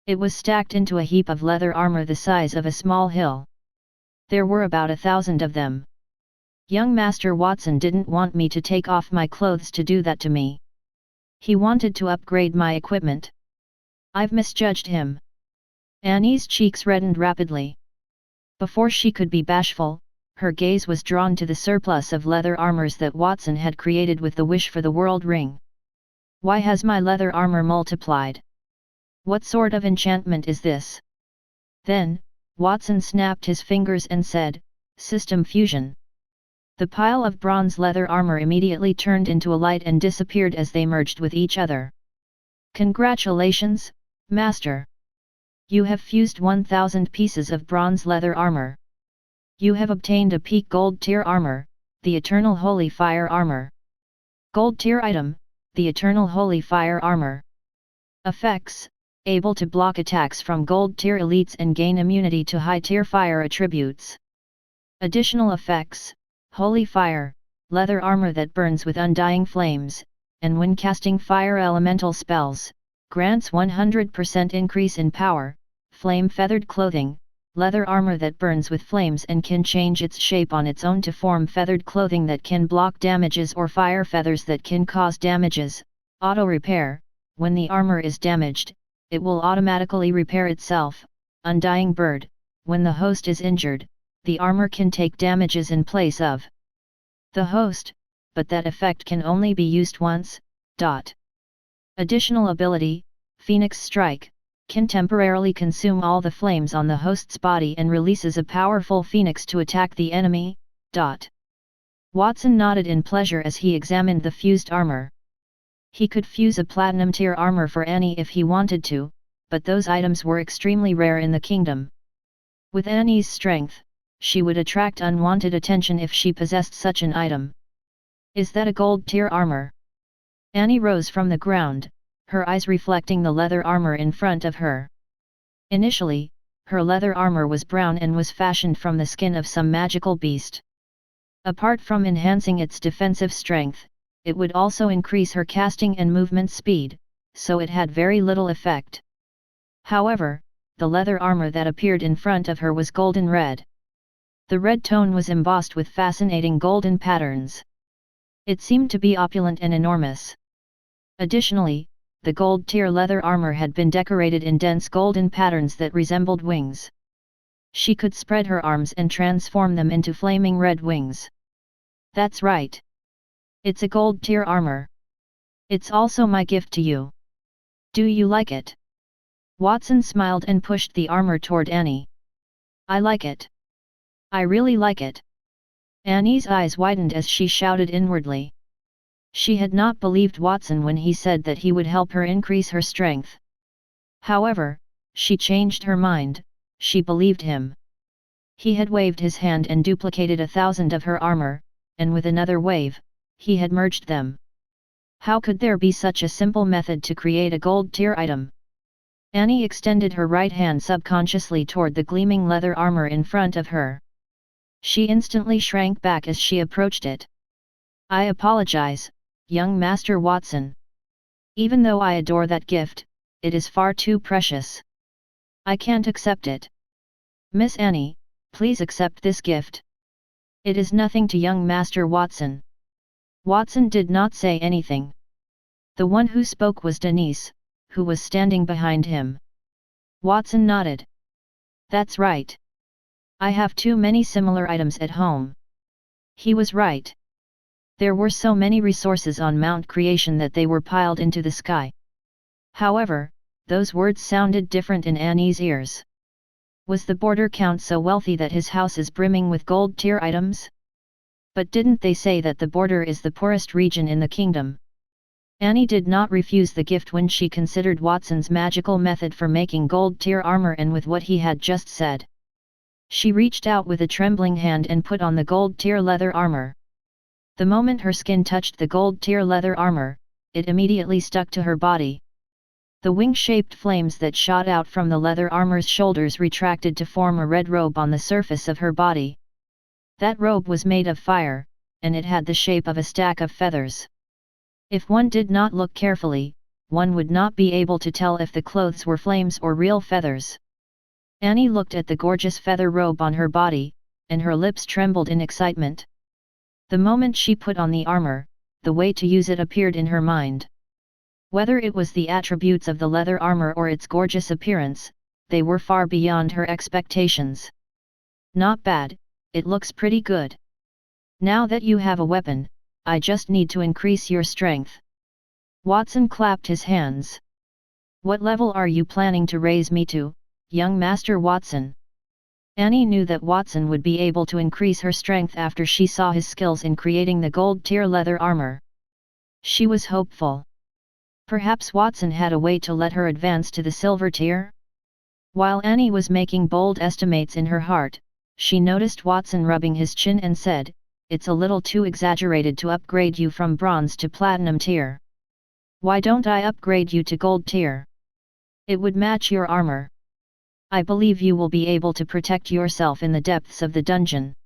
It was stacked into a heap of leather armor the size of a small hill. There were about 1,000 of them. Young Master Watson didn't want me to take off my clothes to do that to me. He wanted to upgrade my equipment. I've misjudged him. Annie's cheeks reddened rapidly. Before she could be bashful, her gaze was drawn to the surplus of leather armors that Watson had created with the wish for the world ring. Why has my leather armor multiplied? What sort of enchantment is this? Then, Watson snapped his fingers and said, System fusion. The pile of bronze leather armor immediately turned into a light and disappeared as they merged with each other. Congratulations, Master! You have fused 1,000 pieces of bronze leather armor. You have obtained a peak gold tier armor, the Eternal Holy Fire Armor. Gold tier item, the Eternal Holy Fire Armor. Effects: able to block attacks from gold tier elites and gain immunity to high tier fire attributes. Additional effects: Holy Fire, leather armor that burns with undying flames, and when casting fire elemental spells, grants 100% increase in power. Flame feathered clothing, leather armor that burns with flames and can change its shape on its own to form feathered clothing that can block damages or fire feathers that can cause damages. Auto repair, when the armor is damaged, it will automatically repair itself. Undying bird, when the host is injured, the armor can take damages in place of the host, but that effect can only be used once. Additional ability, Phoenix Strike, can temporarily consume all the flames on the host's body and releases a powerful phoenix to attack the enemy. Watson nodded in pleasure as he examined the fused armor. He could fuse a platinum tier armor for Annie if he wanted to, but those items were extremely rare in the kingdom. With Annie's strength, she would attract unwanted attention if she possessed such an item. Is that a gold tier armor? Annie rose from the ground, her eyes reflecting the leather armor in front of her. Initially, her leather armor was brown and was fashioned from the skin of some magical beast. Apart from enhancing its defensive strength, it would also increase her casting and movement speed, so it had very little effect. However, the leather armor that appeared in front of her was golden red. The red tone was embossed with fascinating golden patterns. It seemed to be opulent and enormous. Additionally, the gold tier leather armor had been decorated in dense golden patterns that resembled wings. She could spread her arms and transform them into flaming red wings. That's right. It's a gold tier armor. It's also my gift to you. Do you like it? Watson smiled and pushed the armor toward Annie. I like it. I really like it. Annie's eyes widened as she shouted inwardly. She had not believed Watson when he said that he would help her increase her strength. However, she changed her mind, she believed him. He had waved his hand and duplicated 1,000 of her armor, and with another wave, he had merged them. How could there be such a simple method to create a gold tier item? Annie extended her right hand subconsciously toward the gleaming leather armor in front of her. She instantly shrank back as she approached it. I apologize, young Master Watson. Even though I adore that gift, it is far too precious. I can't accept it. Miss Annie, please accept this gift. It is nothing to young Master Watson. Watson did not say anything. The one who spoke was Denise, who was standing behind him. Watson nodded. That's right. I have too many similar items at home. He was right. There were so many resources on Mount Creation that they were piled into the sky. However, those words sounded different in Annie's ears. Was the border count so wealthy that his house is brimming with gold tier items? But didn't they say that the border is the poorest region in the kingdom? Annie did not refuse the gift when she considered Watson's magical method for making gold tier armor and with what he had just said. She reached out with a trembling hand and put on the gold tier leather armor. The moment her skin touched the gold tier leather armor, it immediately stuck to her body. The wing-shaped flames that shot out from the leather armor's shoulders retracted to form a red robe on the surface of her body. That robe was made of fire, and it had the shape of a stack of feathers. If one did not look carefully, one would not be able to tell if the clothes were flames or real feathers. Annie looked at the gorgeous feather robe on her body, and her lips trembled in excitement. The moment she put on the armor, the way to use it appeared in her mind. Whether it was the attributes of the leather armor or its gorgeous appearance, they were far beyond her expectations. Not bad, it looks pretty good. Now that you have a weapon, I just need to increase your strength. Watson clapped his hands. What level are you planning to raise me to, young Master Watson? Annie knew that Watson would be able to increase her strength after she saw his skills in creating the gold tier leather armor. She was hopeful. Perhaps Watson had a way to let her advance to the silver tier? While Annie was making bold estimates in her heart, she noticed Watson rubbing his chin and said, "It's a little too exaggerated to upgrade you from bronze to platinum tier. Why don't I upgrade you to gold tier? It would match your armor. I believe you will be able to protect yourself in the depths of the dungeon."